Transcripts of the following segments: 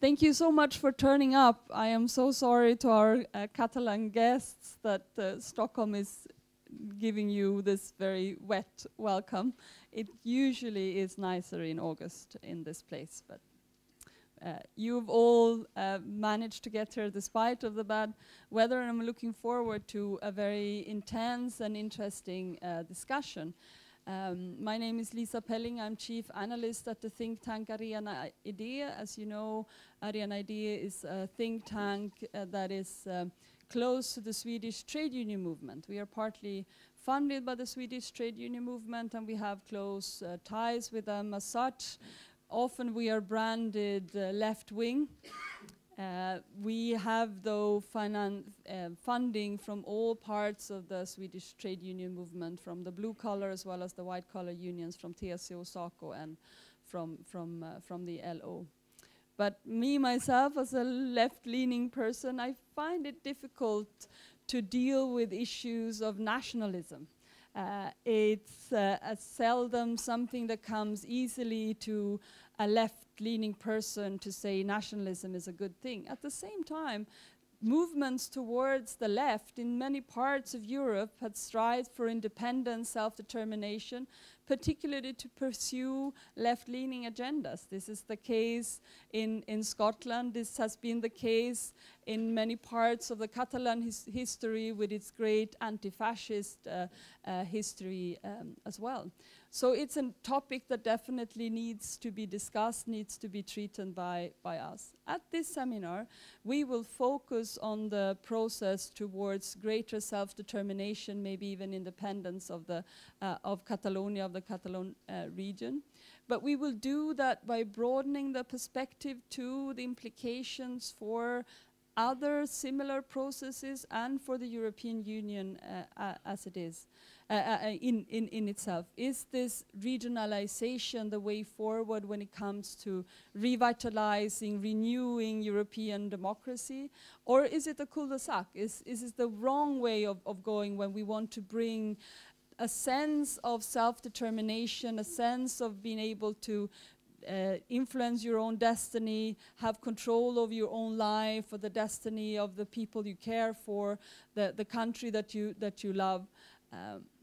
Thank you so much for turning up. I am so sorry to our Catalan guests that Stockholm is giving you this very wet welcome. It usually is nicer in August in this place, but you've all managed to get here despite of the bad weather, and I'm looking forward to a very intense and interesting discussion. My name is Lisa Pelling. I'm chief analyst at the think tank Arena Idea. As you know, Arena Idea is a think tank that is close to the Swedish trade union movement. We are partly funded by the Swedish trade union movement, and we have close ties with them as such. Often we are branded left-wing. We have, though, funding from all parts of the Swedish trade union movement, from the blue-collar as well as the white-collar unions, from TCO, SACO, and from the LO. But me, myself, as a left-leaning person, I find it difficult to deal with issues of nationalism. It's seldom something that comes easily to a left-leaning person to say nationalism is a good thing. At the same time, movements towards the left in many parts of Europe had strived for independence, self-determination, particularly to pursue left-leaning agendas. This is the case in Scotland. This has been the case in many parts of the Catalan history with its great anti-fascist history as well. So it's a topic that definitely needs to be discussed, needs to be treated by us. At this seminar, we will focus on the process towards greater self-determination, maybe even independence of Catalonia, of the Catalan region. But we will do that by broadening the perspective to the implications for other similar processes and for the European Union as it is in itself. Is this regionalization the way forward when it comes to revitalizing, renewing European democracy? Or is it a cul-de-sac? Is it the wrong way of going when we want to bring a sense of self-determination, a sense of being able to influence your own destiny, have control of your own life, or the destiny of the people you care for, the country that you love?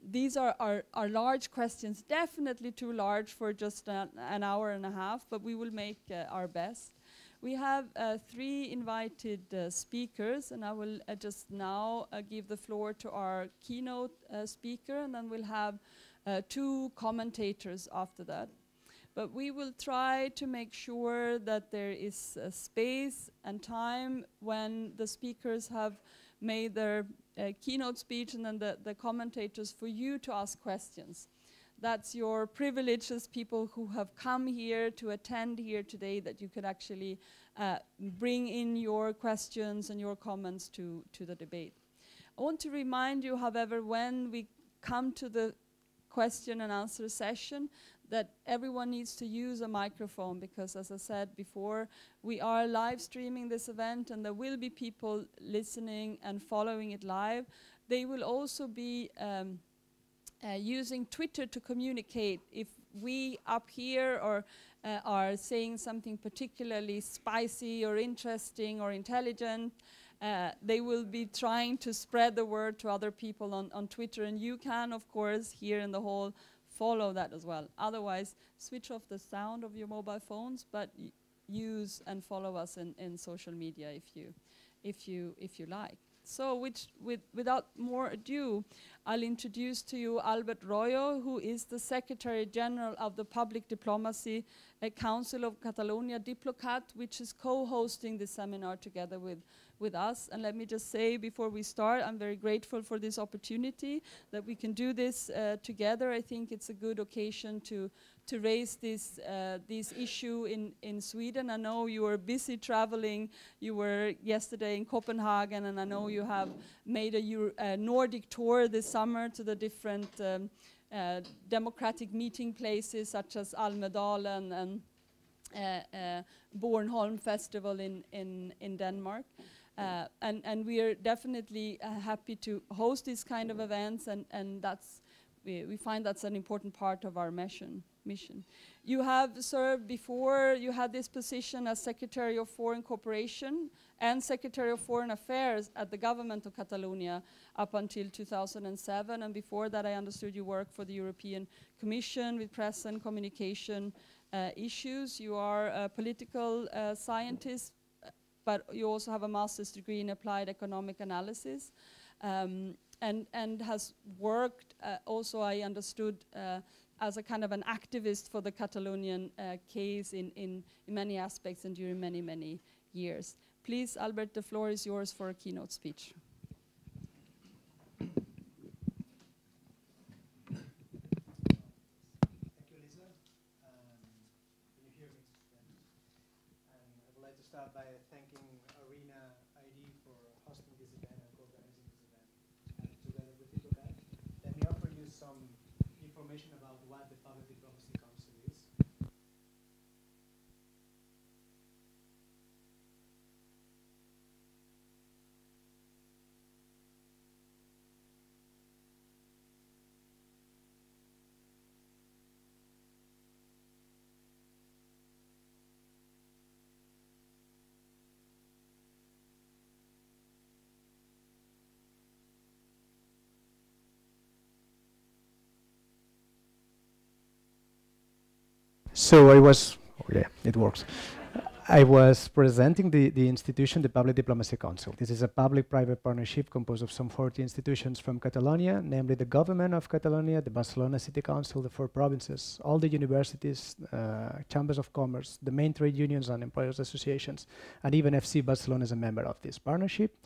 These are large questions, definitely too large for just an hour and a half, but we will make our best. We have 3 invited speakers, and I will just now give the floor to our keynote speaker, and then we'll have 2 commentators after that. But we will try to make sure that there is space and time when the speakers have made their keynote speech, and then the commentators, for you to ask questions. That's your privilege as people who have come here to attend here today, that you could actually bring in your questions and your comments to the debate. I want to remind you, however, when we come to the question and answer session, that everyone needs to use a microphone, because, as I said before, we are live streaming this event, and there will be people listening and following it live. They will also be using Twitter to communicate. If we up here are saying something particularly spicy or interesting or intelligent, they will be trying to spread the word to other people on Twitter, and you can, of course, here in the hall, follow that as well. Otherwise, switch off the sound of your mobile phones, but use and follow us in social media if you like. So without more ado, I'll introduce to you Albert Royo, who is the Secretary General of the Public Diplomacy Council of Catalonia, Diplocat, which is co-hosting this seminar together with us. And let me just say before we start, I'm very grateful for this opportunity that we can do this together. I think it's a good occasion to raise this issue in Sweden. I know you are busy traveling. You were yesterday in Copenhagen, and I know you have made a Nordic tour this summer to the different democratic meeting places such as Almedalen and Bornholm Festival in Denmark. And we are definitely happy to host these kind of events, and that's we find that's an important part of our mission. You have served before, you had this position as Secretary of Foreign Cooperation and Secretary of Foreign Affairs at the government of Catalonia up until 2007, and before that I understood you worked for the European Commission with press and communication issues. You are a political scientist, but you also have a master's degree in applied economic analysis, and has worked also, I understood, as a kind of an activist for the Catalonian case in many aspects and during many, many years. Please, Albert, the floor is yours for a keynote speech. Thank you, Lisa. Can you hear me? And I would like to start by thanking Arena ID for hosting this event and co-organizing this event together with Itocat. Let me offer you some information about what the Public Diplomacy Council is. So it works. I was presenting the institution, the Public Diplomacy Council. This is a public-private partnership composed of some 40 institutions from Catalonia, namely the government of Catalonia, the Barcelona City Council, the 4 provinces, all the universities, chambers of commerce, the main trade unions and employers associations, and even FC Barcelona is a member of this partnership.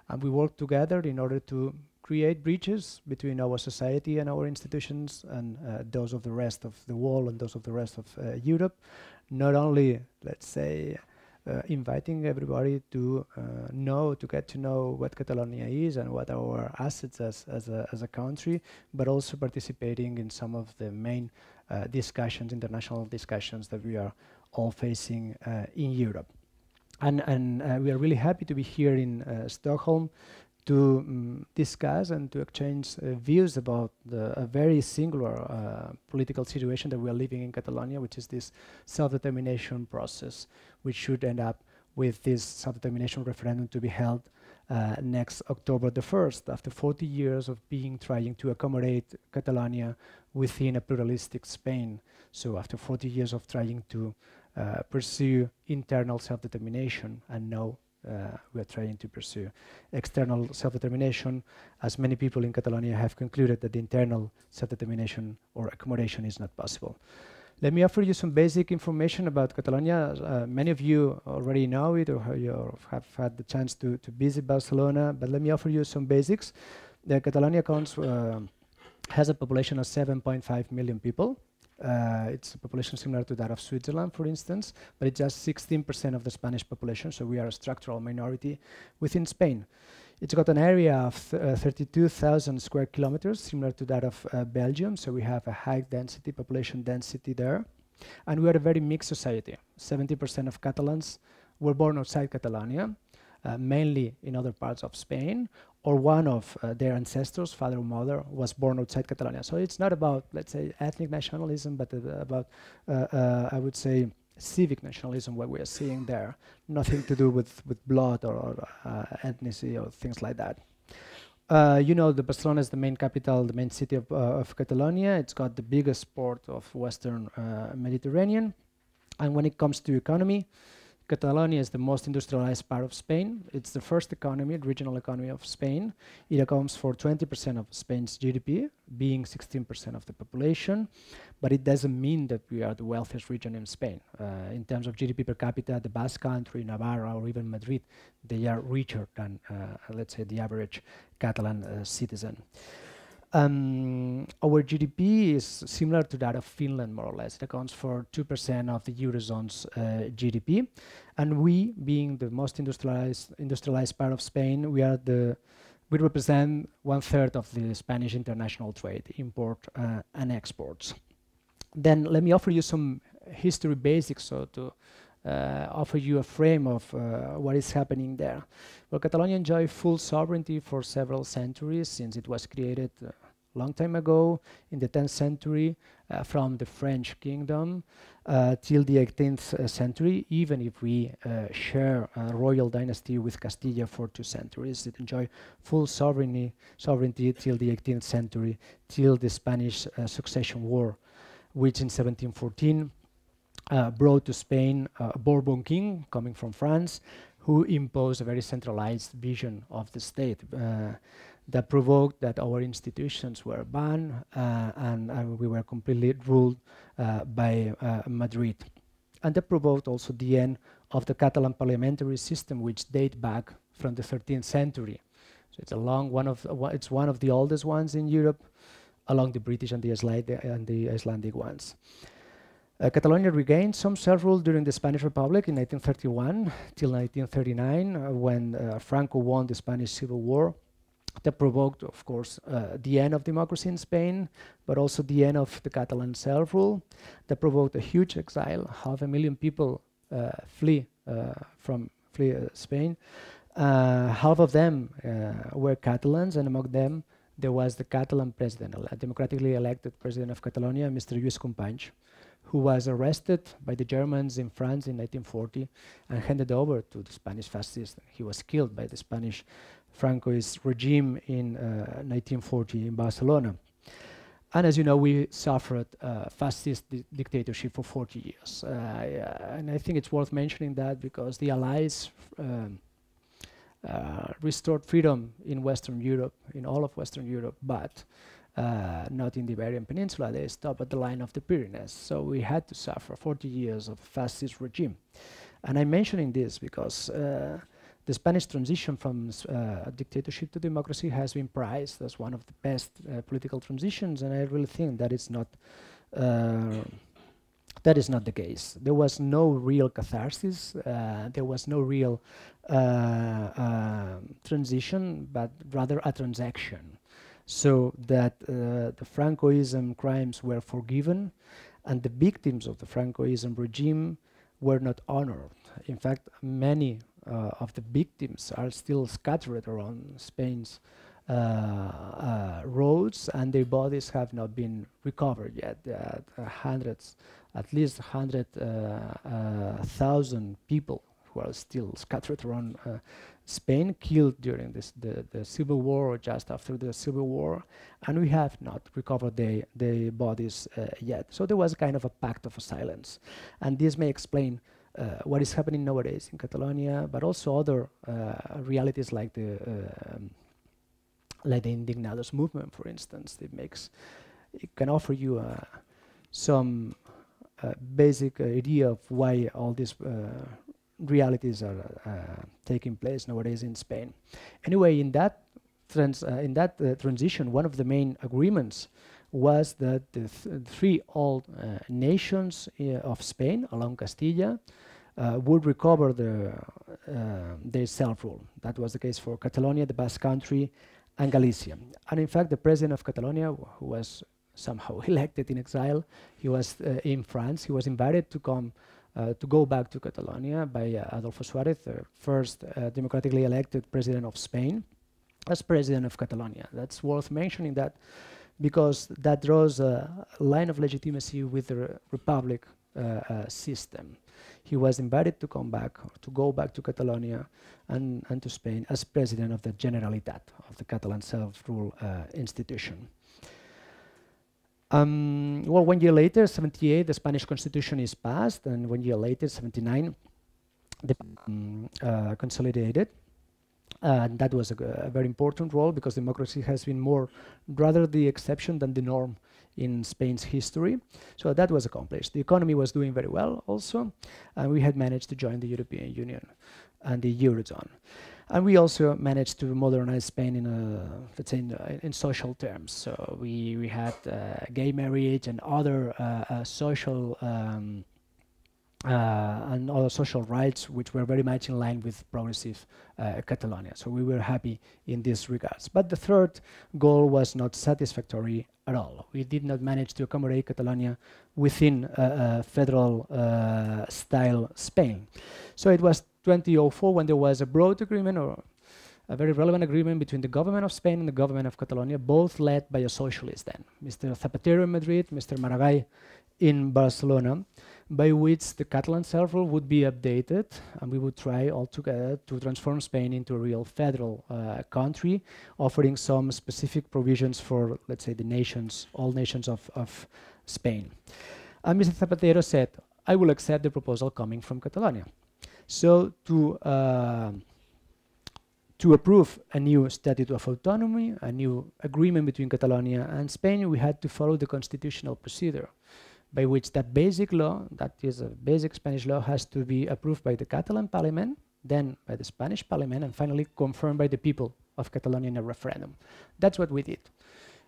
And we work together in order to create bridges between our society and our institutions and those of the rest of the world and those of the rest of Europe. Not only, let's say, inviting everybody to get to know what Catalonia is and what our assets as a country, but also participating in some of the main discussions, international discussions that we are all facing in Europe. And we are really happy to be here in Stockholm to discuss and to exchange views about a very singular political situation that we are living in Catalonia, which is this self-determination process, which should end up with this self-determination referendum to be held next October the 1st, after 40 years of trying to accommodate Catalonia within a pluralistic Spain. So after 40 years of trying to pursue internal self-determination, and now we are trying to pursue external self-determination, as many people in Catalonia have concluded that the internal self-determination or accommodation is not possible. Let me offer you some basic information about Catalonia. Many of you already know it or you have had the chance to visit Barcelona, but let me offer you some basics. Catalonia has a population of 7.5 million people. It's a population similar to that of Switzerland, for instance, but it's just 16% of the Spanish population, so we are a structural minority within Spain. It's got an area of 32,000 square kilometers, similar to that of Belgium, so we have a high density, population density there. And we are a very mixed society. 70% of Catalans were born outside Catalonia, mainly in other parts of Spain, or one of their ancestors, father or mother, was born outside Catalonia. So it's not about, let's say, ethnic nationalism, but about, I would say, civic nationalism, what we are seeing there. Nothing to do with blood or ethnicity or things like that. You know, Barcelona is the main capital, the main city of Catalonia. It's got the biggest port of Western Mediterranean. And when it comes to economy, Catalonia is the most industrialized part of Spain. It's the first economy, regional economy of Spain. It accounts for 20% of Spain's GDP, being 16% of the population. But it doesn't mean that we are the wealthiest region in Spain. In terms of GDP per capita, the Basque Country, Navarra, or even Madrid, they are richer than, let's say, the average Catalan citizen. Our GDP is similar to that of Finland, more or less. It accounts for 2% of the Eurozone's GDP. And we, being the most industrialized part of Spain, we represent 1/3 of the Spanish international trade, import and exports. Then let me offer you some history basics, so to offer you a frame of what is happening there. Well, Catalonia enjoyed full sovereignty for several centuries since it was created long time ago, in the 10th century, from the French kingdom till the 18th century, even if we share a royal dynasty with Castilla for 2 centuries. It enjoyed full sovereignty till the 18th century, till the Spanish Succession War, which in 1714 brought to Spain a Bourbon king coming from France, who imposed a very centralized vision of the state that provoked that our institutions were banned and we were completely ruled by Madrid. And that provoked also the end of the Catalan parliamentary system, which date back from the 13th century. So it's a long one of it's one of the oldest ones in Europe, along the British and the Icelandic ones. Catalonia regained some self-rule during the Spanish Republic in 1931 till 1939, when Franco won the Spanish Civil War. That provoked, of course, the end of democracy in Spain, but also the end of the Catalan self-rule. That provoked a huge exile. 500,000 people flee Spain. Half of them were Catalans, and among them there was the Catalan president, a democratically elected president of Catalonia, Mr. Lluís Companys, who was arrested by the Germans in France in 1940 and handed over to the Spanish fascists. He was killed by the Spanish Francoist regime in 1940 in Barcelona. And as you know, we suffered fascist dictatorship for 40 years. And I think it's worth mentioning that because the Allies restored freedom in Western Europe, in all of Western Europe, but not in the Iberian Peninsula. They stopped at the line of the Pyrenees. So we had to suffer 40 years of fascist regime. And I'm mentioning this because the Spanish transition from dictatorship to democracy has been prized as one of the best political transitions, and I really think that is not the case. There was no real catharsis. There was no real transition, but rather a transaction. So that the Francoism crimes were forgiven, and the victims of the Francoism regime were not honored. In fact, many of the victims are still scattered around Spain's roads, and their bodies have not been recovered yet. At least 100,000 people who are still scattered around Spain, killed during the Civil War or just after the Civil War, and we have not recovered their bodies yet. So there was a kind of a pact of silence, and this may explain what is happening nowadays in Catalonia, but also other realities like the Indignados movement, for instance. It can offer you some basic idea of why all these realities are taking place nowadays in Spain. Anyway, in that transition, one of the main agreements was that the three old nations of Spain along Castilla would recover their self-rule. That was the case for Catalonia, the Basque Country, and Galicia. And in fact, the president of Catalonia, who was somehow elected in exile, he was in France. He was invited to come to go back to Catalonia by Adolfo Suárez, the first democratically elected president of Spain, as president of Catalonia. That's worth mentioning that because that draws a line of legitimacy with the republic system. He was invited to come back, to go back to Catalonia and to Spain as president of the Generalitat, of the Catalan self-rule institution. Well, 1 year later, 78, the Spanish constitution is passed, and 1 year later, 79, the consolidated. And that was a very important role because democracy has been more rather the exception than the norm in Spain's history. So that was accomplished. The economy was doing very well also, and we had managed to join the European Union and the Eurozone. And we also managed to modernize Spain in, let's say, in social terms. So we had gay marriage and other social and other social rights, which were very much in line with progressive Catalonia. So we were happy in this regards. But the third goal was not satisfactory at all. We did not manage to accommodate Catalonia within federal style Spain. So it was 2004 when there was a broad agreement, or a very relevant agreement between the government of Spain and the government of Catalonia, both led by a socialist then, Mr. Zapatero in Madrid, Mr. Maragall in Barcelona, by which the Catalan self-rule would be updated, and we would try altogether to transform Spain into a real federal country, offering some specific provisions for, let's say, the nations, all nations of Spain. And Mr. Zapatero said, I will accept the proposal coming from Catalonia. So to approve a new statute of autonomy, a new agreement between Catalonia and Spain, we had to follow the constitutional procedure, by which that basic law, that is a basic Spanish law, has to be approved by the Catalan parliament, then by the Spanish parliament, and finally confirmed by the people of Catalonia in a referendum. That's what we did.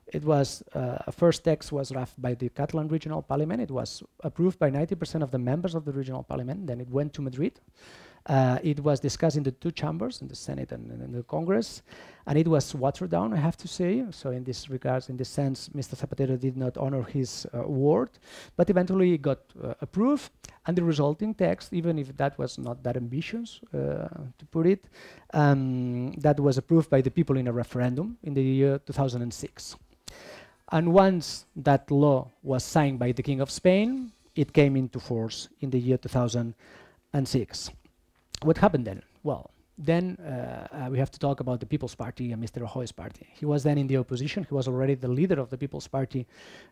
It was, a first text was drafted by the Catalan regional parliament. It was approved by 90% of the members of the regional parliament. Then it went to Madrid. It was discussed in the two chambers, in the Senate and in the Congress, and it was watered down, I have to say. So in this regards, in this sense, Mr. Zapatero did not honor his word, but eventually it got approved, and the resulting text, even if that was not that ambitious, to put it, that was approved by the people in a referendum in the year 2006. And once that law was signed by the King of Spain, it came into force in the year 2006. What happened then? Well, then we have to talk about the People's Party and Mr. Rajoy's party. He was then in the opposition. He was already the leader of the People's Party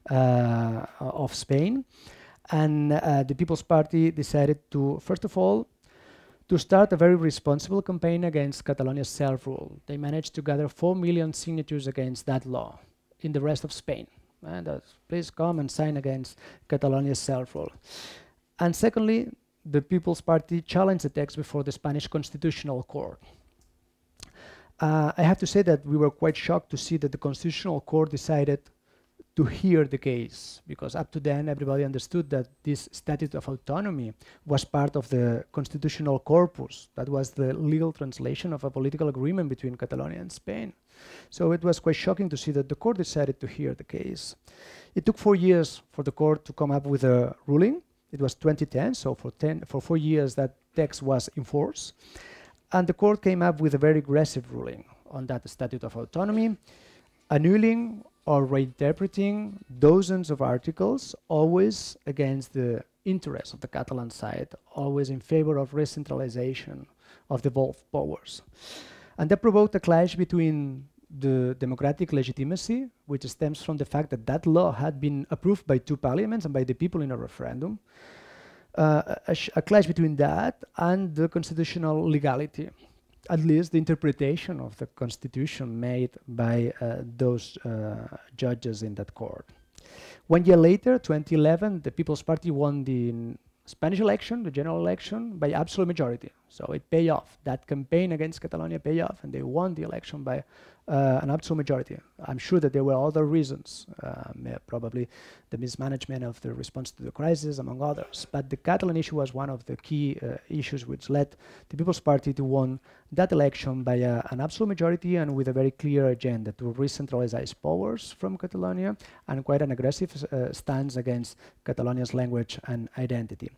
of Spain. And the People's Party decided to, first of all, to start a very responsible campaign against Catalonia's self-rule. They managed to gather 4 million signatures against that law in the rest of Spain. And please come and sign against Catalonia's self-rule. And secondly, the People's Party challenged the text before the Spanish Constitutional Court. I have to say that we were quite shocked to see that the Constitutional Court decided to hear the case, because up to then everybody understood that this Statute of Autonomy was part of the constitutional corpus. That was the legal translation of a political agreement between Catalonia and Spain. So it was quite shocking to see that the court decided to hear the case. It took 4 years for the court to come up with a ruling. It was 2010, so for 4 years that text was in force. And the court came up with a very aggressive ruling on that Statute of Autonomy, annulling or reinterpreting dozens of articles, always against the interests of the Catalan side, always in favor of recentralization of the devolved powers. And that provoked a clash between the democratic legitimacy, which stems from the fact that that law had been approved by 2 parliaments and by the people in a referendum, a clash between that and the constitutional legality, at least the interpretation of the constitution made by those judges in that court. 1 year later, 2011, the People's Party won the Spanish election, the general election, by absolute majority. So it paid off. That campaign against Catalonia paid off, and they won the election by an absolute majority. I'm sure that there were other reasons, probably the mismanagement of the response to the crisis, among others. But the Catalan issue was one of the key issues which led the People's Party to win that election by an absolute majority and with a very clear agenda to re-centralize powers from Catalonia and quite an aggressive stance against Catalonia's language and identity.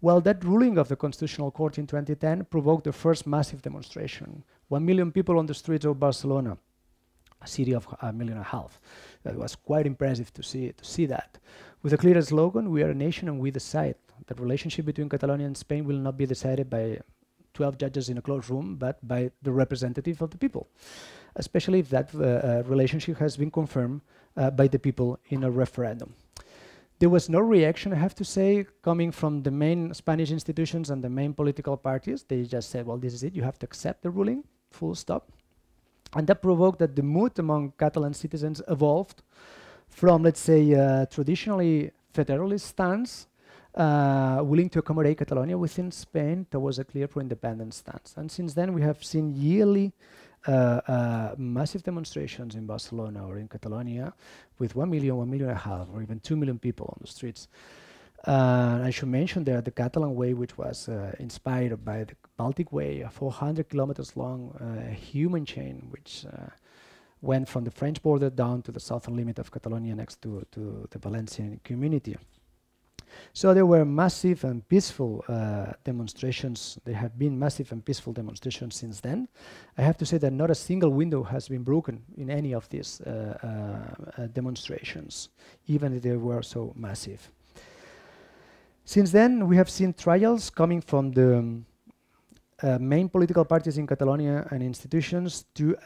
Well, that ruling of the Constitutional Court in 2010 provoked the first massive demonstration. 1 million people on the streets of Barcelona, a city of 1.5 million. That was quite impressive to see that. With a clear slogan, we are a nation and we decide. The relationship between Catalonia and Spain will not be decided by 12 judges in a closed room, but by the representative of the people, especially if that relationship has been confirmed by the people in a referendum. There was no reaction, I have to say, coming from the main Spanish institutions and the main political parties. They just said, well, this is it, you have to accept the ruling, full stop. And that provoked that the mood among Catalan citizens evolved from, let's say, traditionally federalist stance, willing to accommodate Catalonia within Spain, towards a clear pro-independence stance. And since then, we have seen yearly massive demonstrations in Barcelona or in Catalonia with 1 million, 1.5 million, or even 2 million people on the streets. I should mention there the Catalan Way, which was inspired by the Baltic Way, a 400 kilometers long human chain, which went from the French border down to the southern limit of Catalonia next to the Valencian community. So there were massive and peaceful demonstrations. There have been massive and peaceful demonstrations since then. I have to say that not a single window has been broken in any of these demonstrations, even if they were so massive. Since then, we have seen trials coming from the main political parties in Catalonia and institutions to,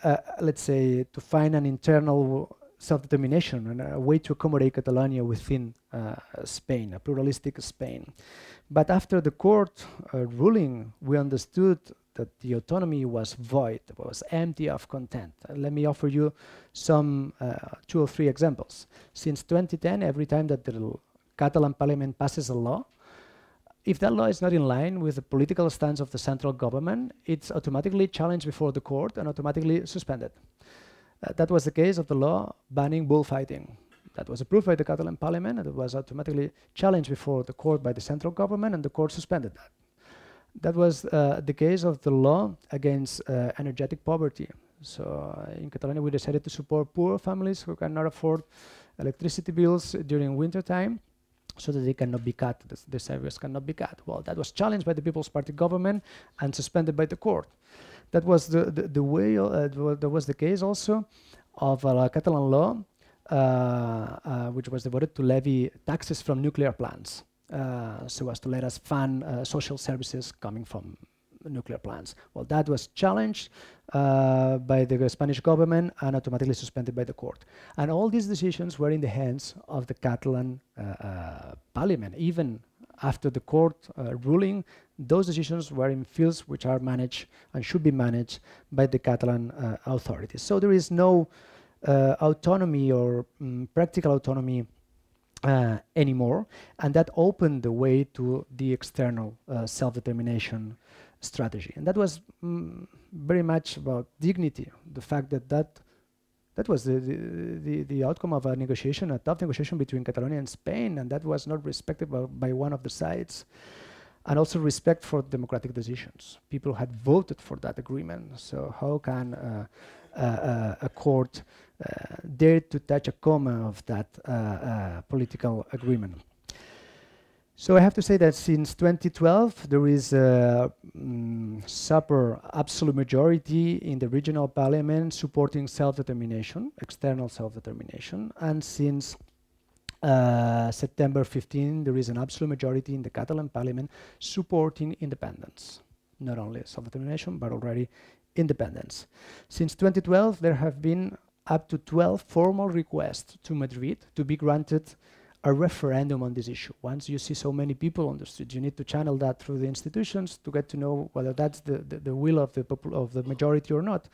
let's say, to find an internal self-determination and a way to accommodate Catalonia within Spain, a pluralistic Spain. But after the court ruling, we understood that the autonomy was void, was empty of content. Let me offer you some 2 or 3 examples. Since 2010, every time that the Catalan parliament passes a law, if that law is not in line with the political stance of the central government, it's automatically challenged before the court and automatically suspended. That was the case of the law banning bullfighting. That was approved by the Catalan parliament, and it was automatically challenged before the court by the central government, and the court suspended that. That was the case of the law against energetic poverty. So in Catalonia, we decided to support poor families who cannot afford electricity bills during winter time, so that they cannot be cut, the service cannot be cut. Well, that was challenged by the People's Party government and suspended by the court. That was the way, that was the case also of a Catalan law, which was devoted to levy taxes from nuclear plants, so as to let us fund social services coming from nuclear plants. Well, that was challenged by the Spanish government and automatically suspended by the court. And all these decisions were in the hands of the Catalan parliament. Even after the court ruling, those decisions were in fields which are managed and should be managed by the Catalan authorities. So there is no autonomy or practical autonomy anymore, and that opened the way to the external self-determination strategy. And that was very much about dignity, the fact that that was the outcome of a negotiation, a tough negotiation between Catalonia and Spain, and that was not respected by one of the sides. And also respect for democratic decisions. People had voted for that agreement, so how can a court dare to touch a comma of that political agreement? So I have to say that since 2012, there is a super absolute majority in the regional parliament supporting self-determination, external self-determination. And since September 15, there is an absolute majority in the Catalan parliament supporting independence. Not only self-determination, but already independence. Since 2012, there have been up to 12 formal requests to Madrid to be granted a referendum on this issue. Once you see so many people on the street, you need to channel that through the institutions to get to know whether that's the will of the majority or not.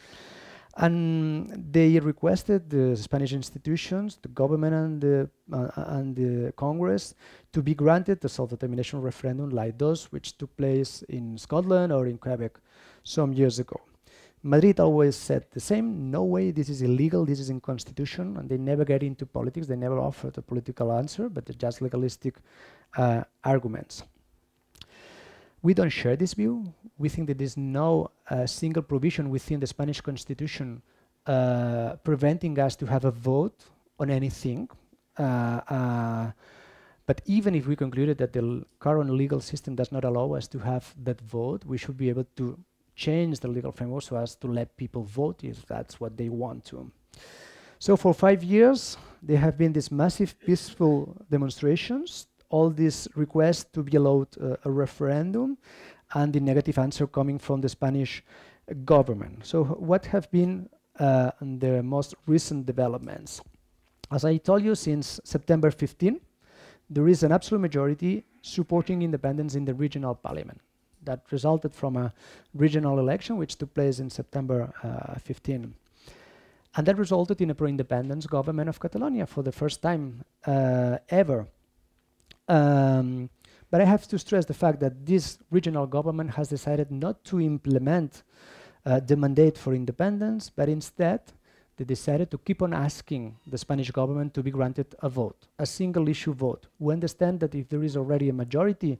And they requested the Spanish institutions, the government and the Congress, to be granted a self-determination referendum like those which took place in Scotland or in Quebec some years ago. Madrid always said the same: no way, this is illegal, this is unconstitutional, and they never get into politics, they never offered a political answer, but they're just legalistic arguments. We don't share this view. We think that there's no single provision within the Spanish constitution preventing us to have a vote on anything. But even if we concluded that the current legal system does not allow us to have that vote, we should be able to change the legal framework so as to let people vote if that's what they want to. So for 5 years, there have been these massive peaceful demonstrations, all these requests to be allowed a referendum, and the negative answer coming from the Spanish government. So what have been the most recent developments? As I told you, since September 15, there is an absolute majority supporting independence in the regional parliament. That resulted from a regional election which took place in September 15. And that resulted in a pro-independence government of Catalonia for the first time ever. But I have to stress the fact that this regional government has decided not to implement the mandate for independence, but instead they decided to keep on asking the Spanish government to be granted a vote, a single issue vote. We understand that if there is already a majority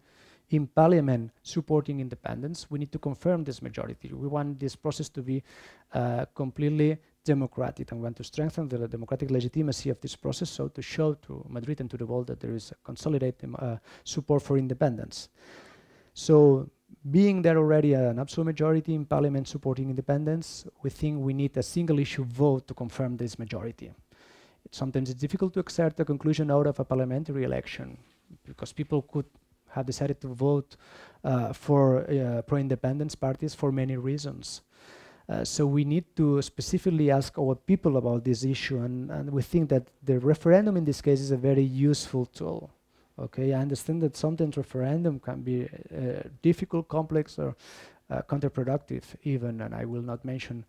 in parliament supporting independence, we need to confirm this majority. We want this process to be completely democratic and want to strengthen the democratic legitimacy of this process, so to show to Madrid and to the world that there is a consolidated support for independence. So being there already an absolute majority in parliament supporting independence, we think we need a single issue vote to confirm this majority. Sometimes it's difficult to exert a conclusion out of a parliamentary election because people could have decided to vote for pro-independence parties for many reasons. So we need to specifically ask our people about this issue, and we think that the referendum in this case is a very useful tool. Okay, I understand that sometimes referendum can be difficult, complex, or counterproductive even, and I will not mention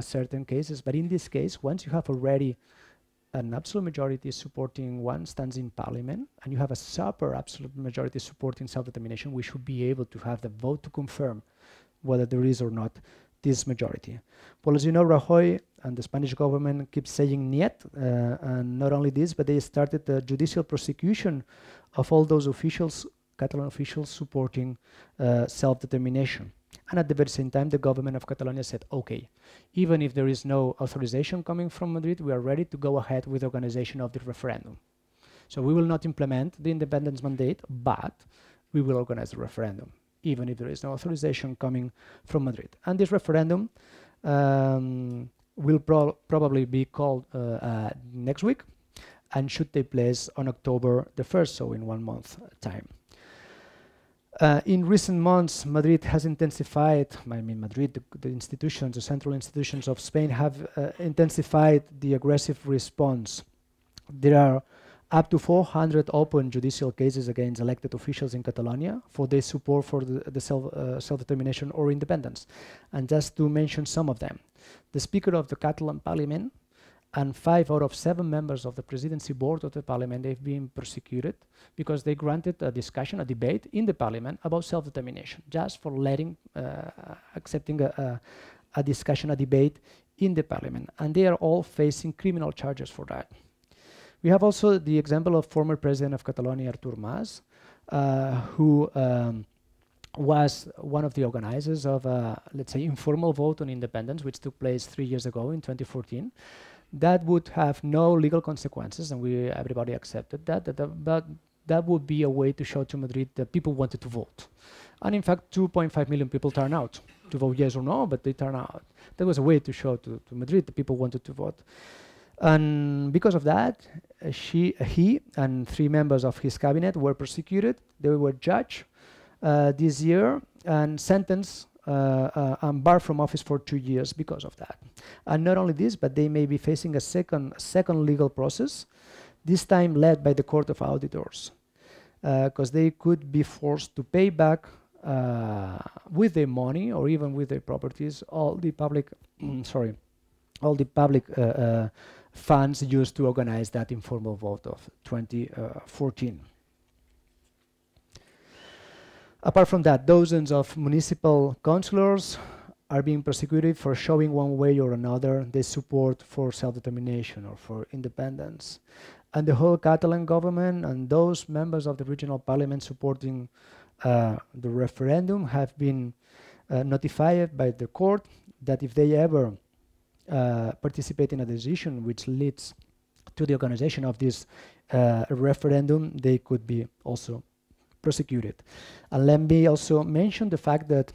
certain cases, but in this case, once you have already an absolute majority supporting one stance in parliament, and you have a super absolute majority supporting self-determination, we should be able to have the vote to confirm whether there is or not this majority. Well, as you know, Rajoy and the Spanish government keep saying niet, and not only this, but they started the judicial prosecution of all those officials, Catalan officials, supporting self-determination. And at the very same time, the government of Catalonia said, okay, even if there is no authorization coming from Madrid, we are ready to go ahead with the organization of the referendum. So we will not implement the independence mandate, but we will organize the referendum, even if there is no authorization coming from Madrid. And this referendum will probably be called next week and should take place on October the 1st, so in 1 month time. In recent months, Madrid has intensified, the institutions, the central institutions of Spain have intensified the aggressive response. There are up to 400 open judicial cases against elected officials in Catalonia for their support for the self-determination or independence. And just to mention some of them, the Speaker of the Catalan Parliament and 5 out of 7 members of the Presidency Board of the Parliament, they've been persecuted because they granted a discussion, a debate in the Parliament about self-determination, just for accepting a discussion, a debate in the Parliament. And they are all facing criminal charges for that. We have also the example of former President of Catalonia, Artur Mas, who was one of the organizers of a, let's say, informal vote on independence, which took place 3 years ago in 2014. That would have no legal consequences, and everybody accepted that, but that would be a way to show to Madrid that people wanted to vote. And in fact, 2.5 million people turn out to vote yes or no, but they turn out. That was a way to show to Madrid that people wanted to vote. And because of that, he and 3 members of his cabinet were persecuted. They were judged this year and sentenced and barred from office for 2 years because of that. And not only this, but they may be facing a second legal process, this time led by the Court of Auditors, because they could be forced to pay back with their money or even with their properties all the public, funds used to organize that informal vote of 2014. Apart from that, dozens of municipal councillors are being persecuted for showing one way or another their support for self-determination or for independence. And the whole Catalan government and those members of the regional parliament supporting the referendum have been notified by the court that if they ever participate in a decision which leads to the organization of this referendum, they could be also prosecuted. And let me also mention the fact that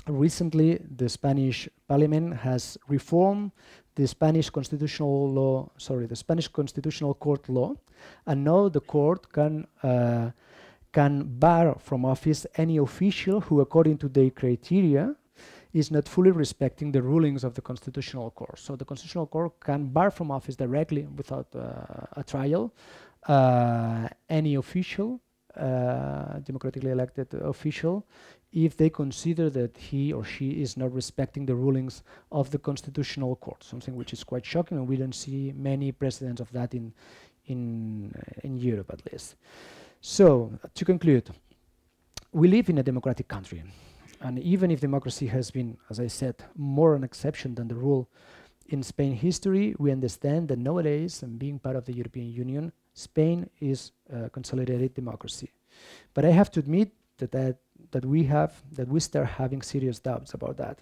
recently the Spanish Parliament has reformed the Spanish constitutional law, the Spanish Constitutional Court law, and now the court can bar from office any official who, according to their criteria, is not fully respecting the rulings of the Constitutional Court. So the Constitutional Court can bar from office directly without a trial any official, democratically elected official, if they consider that he or she is not respecting the rulings of the Constitutional Court, something which is quite shocking, and we don't see many precedents of that in Europe at least. So, to conclude, we live in a democratic country, and even if democracy has been, as I said, more an exception than the rule in Spain history, we understand that nowadays, and being part of the European Union, Spain is a consolidated democracy. But I have to admit that we start having serious doubts about that.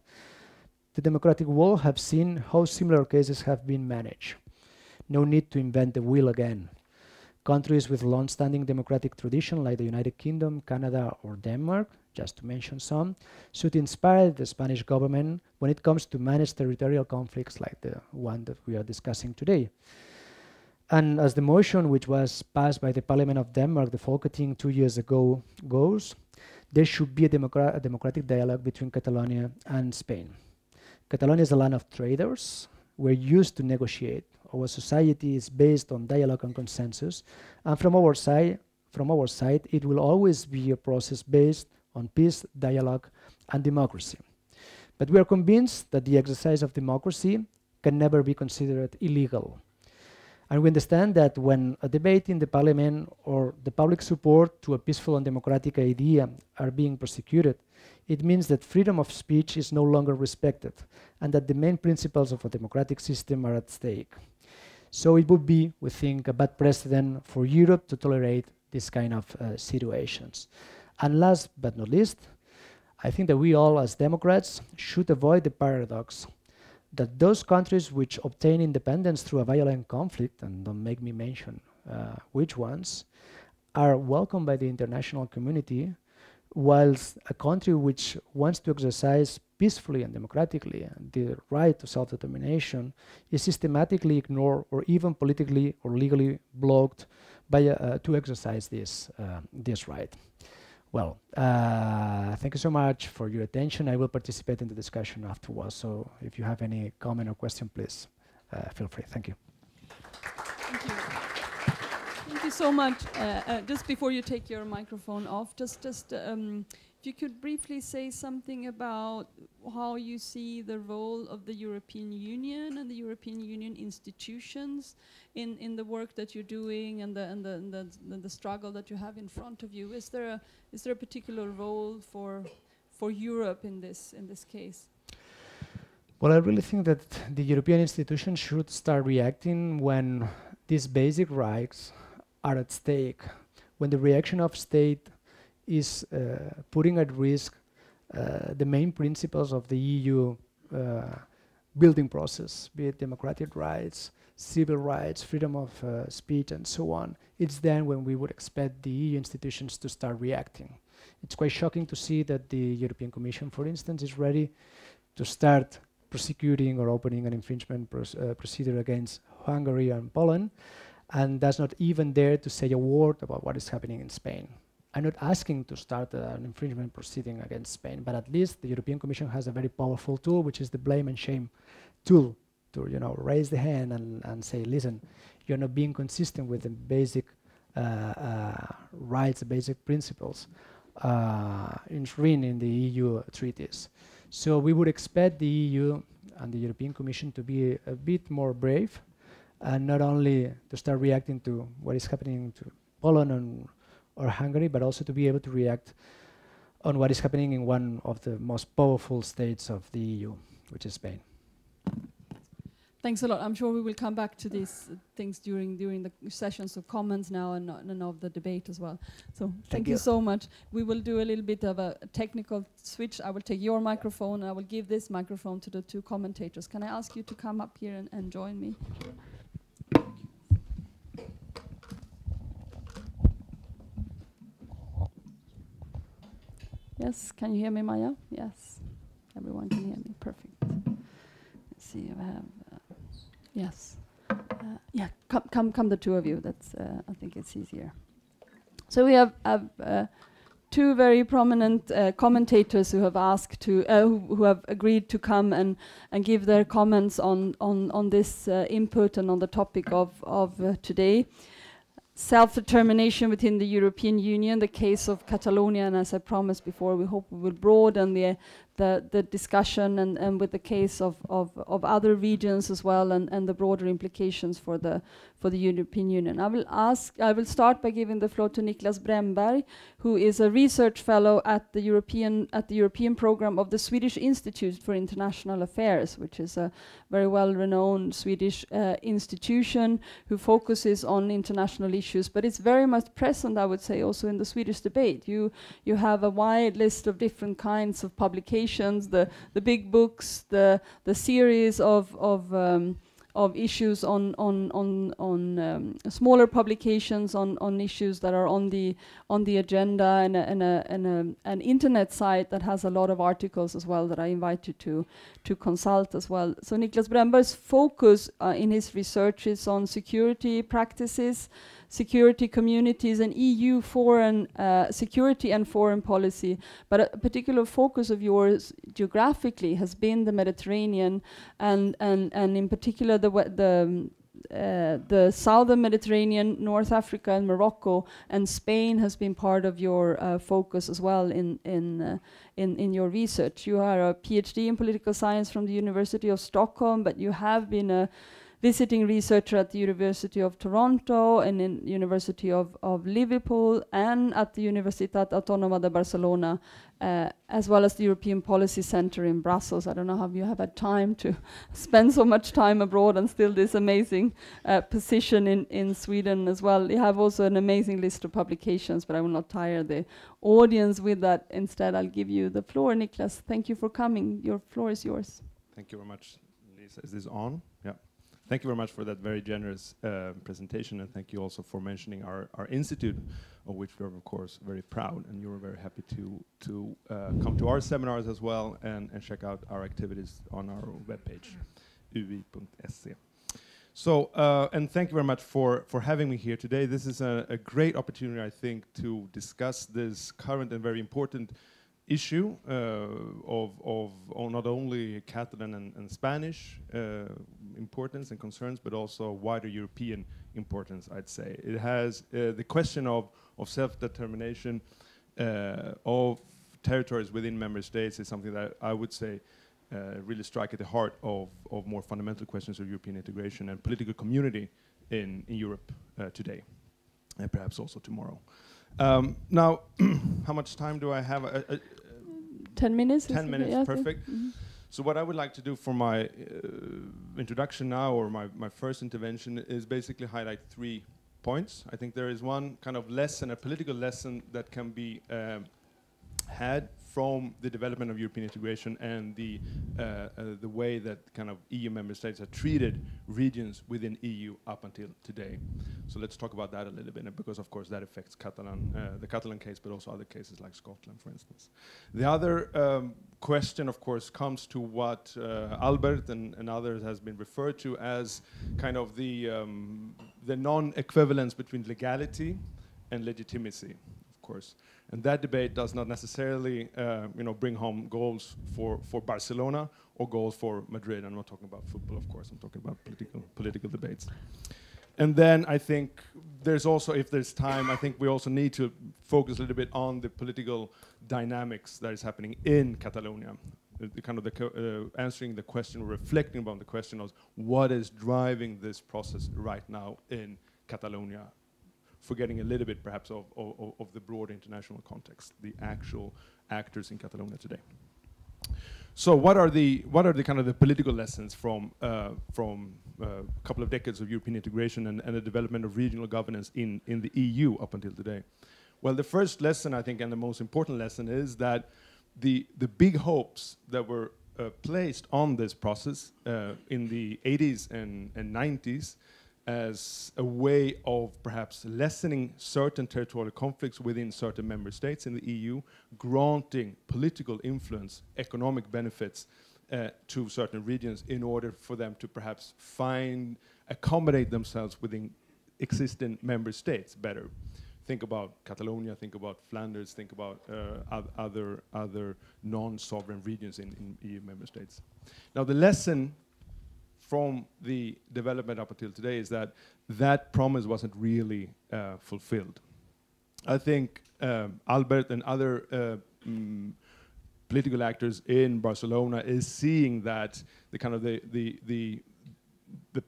the democratic world have seen how similar cases have been managed. No need to invent the wheel again. Countries with long-standing democratic tradition like the United Kingdom, Canada or Denmark, just to mention some, should inspire the Spanish government when it comes to manage territorial conflicts like the one that we are discussing today. And as the motion which was passed by the Parliament of Denmark, the Folketing, 2 years ago goes, there should be a democratic dialogue between Catalonia and Spain. Catalonia is a land of traders. We're used to negotiate. Our society is based on dialogue and consensus, and from our side, it will always be a process based on peace, dialogue, and democracy. But we are convinced that the exercise of democracy can never be considered illegal. And we understand that when a debate in the parliament or the public support to a peaceful and democratic idea are being persecuted, it means that freedom of speech is no longer respected and that the main principles of a democratic system are at stake. So it would be, we think, a bad precedent for Europe to tolerate this kind of situations. And last but not least, I think that we all as Democrats should avoid the paradox that those countries which obtain independence through a violent conflict, and don't make me mention which ones, are welcomed by the international community, whilst a country which wants to exercise peacefully and democratically the right to self-determination is systematically ignored or even politically or legally blocked by to exercise this right. Well, thank you so much for your attention. I will participate in the discussion afterwards, so if you have any comment or question, please feel free. Thank you. Thank you. Thank you so much. Just before you take your microphone off, if you could briefly say something about how you see the role of the European Union and the European Union institutions in the work that you're doing and the struggle that you have in front of you. Is there a particular role for Europe in this case? Well, I really think that the European institutions should start reacting when these basic rights are at stake, when the reaction of state is putting at risk the main principles of the EU building process, be it democratic rights, civil rights, freedom of speech, and so on. It's then when we would expect the EU institutions to start reacting. It's quite shocking to see that the European Commission, for instance, is ready to start prosecuting or opening an infringement procedure against Hungary and Poland, and does not even dare to say a word about what is happening in Spain. I'm not asking to start an infringement proceeding against Spain, but at least the European Commission has a very powerful tool, which is the blame and shame tool, to raise the hand and say, listen, you're not being consistent with the basic rights, basic principles enshrined in the EU treaties. So we would expect the EU and the European Commission to be a bit more brave, and not only to start reacting to what is happening to Poland or Hungary, but also to be able to react on what is happening in one of the most powerful states of the EU, which is Spain. Thanks a lot. I'm sure we will come back to these things during the sessions of comments now and of the debate as well. So thank you so much. We will do a little bit of a technical switch. I will take your microphone and I will give this microphone to the two commentators. Can I ask you to come up here and join me? Yes, can you hear me, Maya? Yes, everyone can hear me. Perfect. Let's see if I have. Yes. Yeah, come the two of you. That's I think it's easier. So we have two very prominent commentators who have asked to who have agreed to come and give their comments on this input and on the topic of today. Self-determination within the European Union, the case of Catalonia, and as I promised before, we hope we will broaden the discussion and with the case of other regions as well, and the broader implications for the European Union. I will start by giving the floor to Niklas Bremberg, who is a research fellow at the European program of the Swedish Institute for International Affairs, which is a very well-renowned Swedish institution who focuses on international issues, but it's very much present, I would say, also in the Swedish debate. You have a wide list of different kinds of publications publications, the big books, the series of issues on smaller publications on issues that are on the agenda, and an internet site that has a lot of articles as well that I invite you to consult as well. So Niklas Brännberg's focus in his research is on security practices, security communities, and EU foreign security and foreign policy. But a particular focus of yours geographically has been the Mediterranean, and in particular the southern Mediterranean, North Africa and Morocco, and Spain has been part of your focus as well in your research. You are a PhD in political science from the University of Stockholm, but you have been a visiting researcher at the University of Toronto and in University of Liverpool and at the Universitat Autònoma de Barcelona, as well as the European Policy Center in Brussels. I don't know how you have had time to spend so much time abroad and still this amazing position in Sweden as well. You have also an amazing list of publications, but I will not tire the audience with that. Instead, I'll give you the floor, Niklas. Thank you for coming. Your floor is yours. Thank you very much, Lisa. Is this on? Yeah. Thank you very much for that very generous presentation, and thank you also for mentioning our institute, of which we're of course very proud, and you're very happy to come to our seminars as well and check out our activities on our webpage, ui.se. So, and thank you very much for having me here today. This is a great opportunity, I think, to discuss this current and very important issue of not only Catalan and Spanish importance and concerns, but also wider European importance, I'd say. It has the question of self-determination of territories within member states is something that I would say really strike at the heart of more fundamental questions of European integration and political community in Europe today, and perhaps also tomorrow. Now, how much time do I have? 10 minutes? 10 minutes, yeah, perfect. Mm-hmm. So what I would like to do for my introduction now, or my first intervention, is basically highlight 3 points. I think there is one kind of lesson, a political lesson that can be had from the development of European integration and the way that kind of EU member states have treated regions within EU up until today. So let's talk about that a little bit, because of course that affects the Catalan case, but also other cases like Scotland, for instance. The other question, of course, comes to what Albert and others has been referred to as kind of the non-equivalence between legality and legitimacy, of course. And that debate does not necessarily, bring home goals for Barcelona or goals for Madrid. I'm not talking about football, of course. I'm talking about political debates. And then I think there's also, if there's time, I think we also need to focus a little bit on the political dynamics that is happening in Catalonia. Answering the question, or reflecting about the question of what is driving this process right now in Catalonia, forgetting a little bit perhaps of the broader international context, the actual actors in Catalonia today. So what are the kind of the political lessons from a couple of decades of European integration and the development of regional governance in the EU up until today? Well, the first lesson, I think, and the most important lesson, is that the big hopes that were placed on this process in the 80s and 90s as a way of perhaps lessening certain territorial conflicts within certain member states in the EU, granting political influence, economic benefits to certain regions in order for them to perhaps accommodate themselves within existing member states better. Think about Catalonia, think about Flanders, think about other non-sovereign regions in EU member states. Now, the lesson from the development up until today is that promise wasn't really fulfilled. I think Albert and other political actors in Barcelona is seeing that the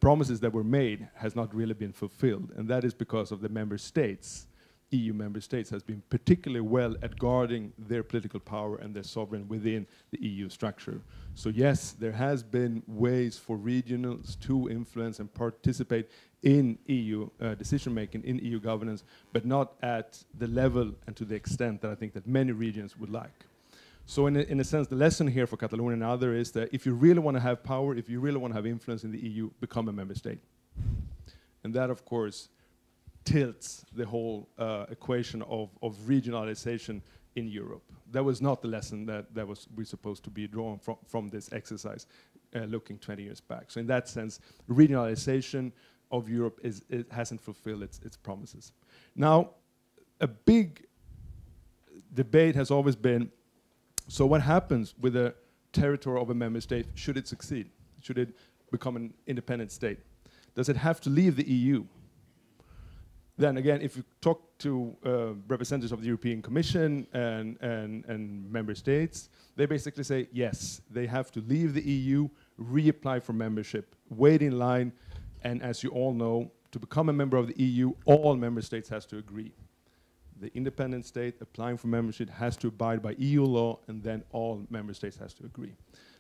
promises that were made has not really been fulfilled, and that is because of the member states. EU member states has been particularly well at guarding their political power and their sovereign within the EU structure. So yes, there has been ways for regionals to influence and participate in EU decision-making, in EU governance, but not at the level and to the extent that I think that many regions would like. So in a sense, the lesson here for Catalonia and other is that if you really want to have power, if you really want to have influence in the EU, become a member state. And that, of course, tilts the whole equation of regionalization in Europe. That was not the lesson that we're supposed to be drawn from this exercise, looking 20 years back. So in that sense, regionalization of Europe it hasn't fulfilled its promises. Now, a big debate has always been, so what happens with the territory of a member state should it succeed? Should it become an independent state? Does it have to leave the EU? Then again, if you talk to representatives of the European Commission and member states, they basically say, yes, they have to leave the EU, reapply for membership, wait in line, and as you all know, to become a member of the EU, all member states has to agree. The independent state applying for membership has to abide by EU law, and then all member states has to agree.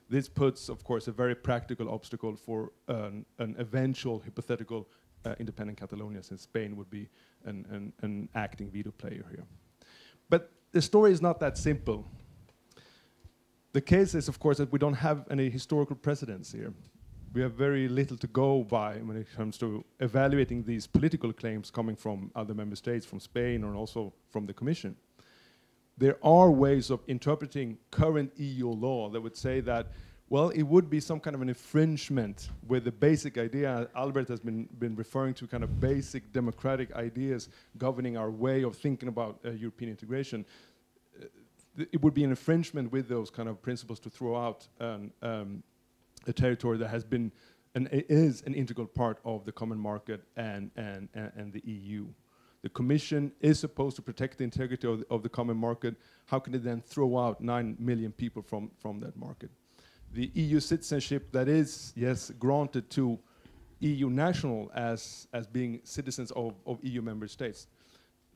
This puts, of course, a very practical obstacle for an eventual hypothetical independent Catalonia, since Spain would be an acting veto player here. But the story is not that simple. The case is, of course, that we don't have any historical precedents here. We have very little to go by when it comes to evaluating these political claims coming from other member states, from Spain, or also from the Commission. There are ways of interpreting current EU law that would say that, well, it would be some kind of an infringement with the basic idea. Albert has been referring to kind of basic democratic ideas governing our way of thinking about European integration. It would be an infringement with those kind of principles to throw out a territory that has been and is an integral part of the common market and the EU. The Commission is supposed to protect the integrity of the common market. How can it then throw out 9 million people from that market? The EU citizenship that is, yes, granted to EU national as being citizens of EU member states.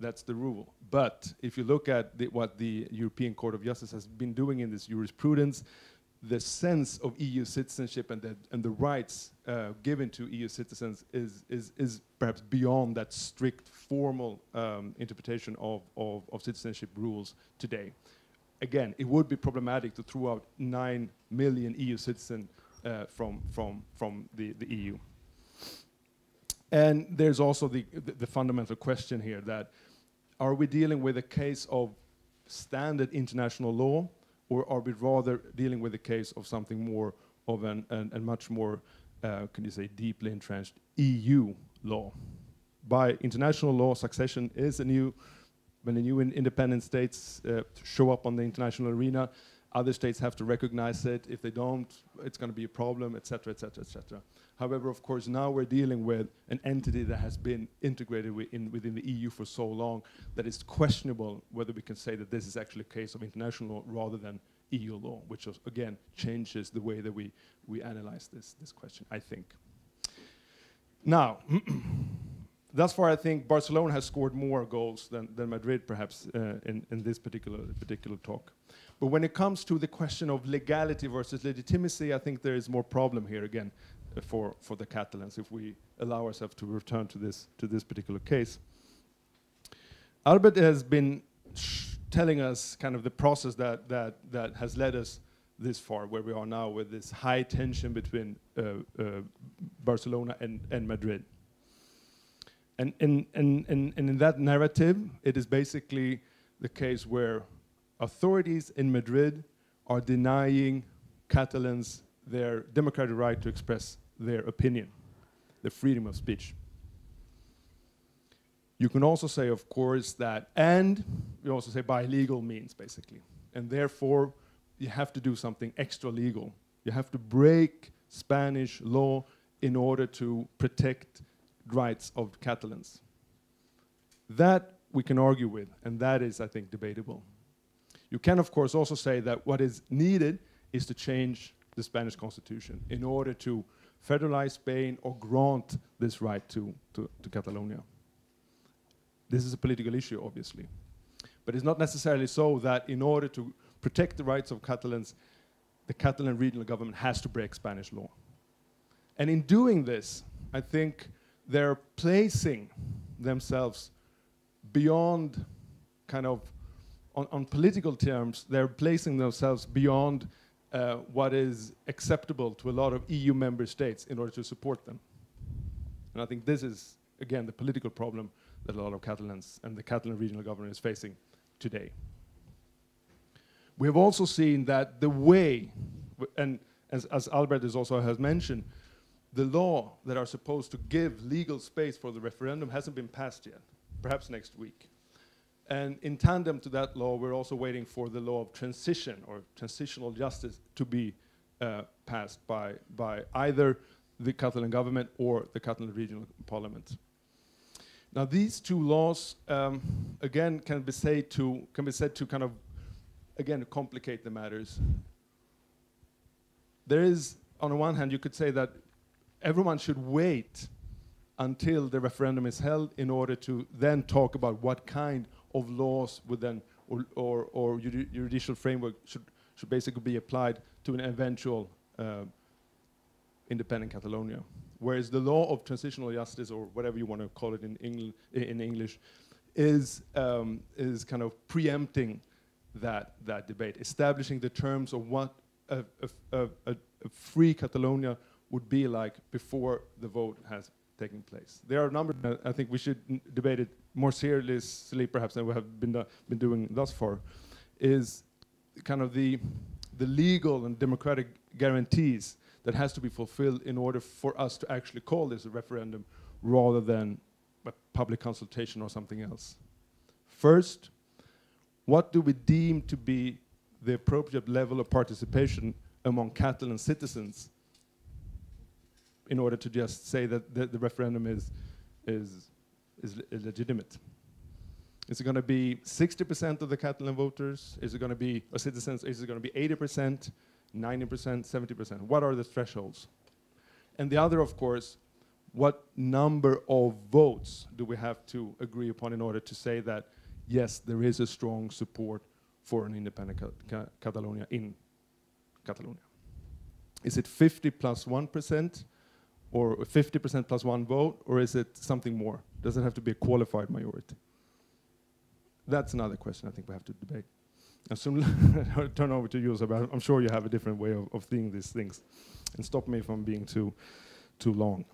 That's the rule. But if you look at what the European Court of Justice has been doing in this jurisprudence, the sense of EU citizenship and the rights given to EU citizens is perhaps beyond that strict formal interpretation of citizenship rules today. Again, it would be problematic to throw out 9 million EU citizens from the EU. And there's also the fundamental question here that, are we dealing with a case of standard international law, or are we rather dealing with a case of something more of a much more, can you say, deeply entrenched EU law? By international law, succession is when the new independent states show up on the international arena, other states have to recognize it. If they don't, it's going to be a problem, etc., etc., etc. However, of course, now we're dealing with an entity that has been integrated within the EU for so long that it's questionable whether we can say that this is actually a case of international law rather than EU law, which again changes the way that we analyze this question, I think. Now, thus far, I think Barcelona has scored more goals than Madrid, perhaps, in this particular talk. But when it comes to the question of legality versus legitimacy, I think there is more problem here again for the Catalans if we allow ourselves to return to this particular case. Albert has been telling us kind of the process that has led us this far, where we are now with this high tension between Barcelona and Madrid. And in that narrative, it is basically the case where authorities in Madrid are denying Catalans their democratic right to express their opinion, the freedom of speech. You can also say, of course, that, and we also say by legal means, basically. And therefore, you have to do something extra legal. You have to break Spanish law in order to protect rights of Catalans. That we can argue with, and that is, I think, debatable. You can, of course, also say that what is needed is to change the Spanish constitution in order to federalize Spain or grant this right to Catalonia. This is a political issue, obviously. But it's not necessarily so that in order to protect the rights of Catalans, the Catalan regional government has to break Spanish law. And in doing this, I think they're placing themselves beyond kind of on political terms, they're placing themselves beyond what is acceptable to a lot of EU member states in order to support them. And I think this is, again, the political problem that a lot of Catalans and the Catalan regional government is facing today. We have also seen that the way, and as Albert also has mentioned, the law that are supposed to give legal space for the referendum hasn't been passed yet, perhaps next week. And in tandem to that law, we're also waiting for the law of transition or transitional justice to be passed by either the Catalan government or the Catalan regional parliament. Now, these two laws, again, can be said to kind of, again, complicate the matters. There is, on the one hand, you could say that everyone should wait until the referendum is held in order to then talk about what kind of laws would then, or judicial framework should basically be applied to an eventual independent Catalonia. Whereas the law of transitional justice, or whatever you want to call it in English, is kind of preempting that debate, establishing the terms of what a free Catalonia would be like before the vote has taken place. There are a number, I think we should debate it more seriously perhaps than we have been doing thus far, is kind of the legal and democratic guarantees that has to be fulfilled in order for us to actually call this a referendum rather than a public consultation or something else. First, what do we deem to be the appropriate level of participation among Catalan citizens in order to just say that the referendum is legitimate? Is it going to be 60% of the Catalan voters? Is it going to be citizens? Is it going to be 80%, 90%, 70%? What are the thresholds? And the other, of course, what number of votes do we have to agree upon in order to say that, yes, there is a strong support for an independent Catalonia in Catalonia? Is it 50 plus 1%, or 50% plus one vote, or is it something more? Does it have to be a qualified majority? That's another question I think we have to debate. And soon I'll turn over to you, Isabel. I'm sure you have a different way of seeing these things. And stop me from being too long.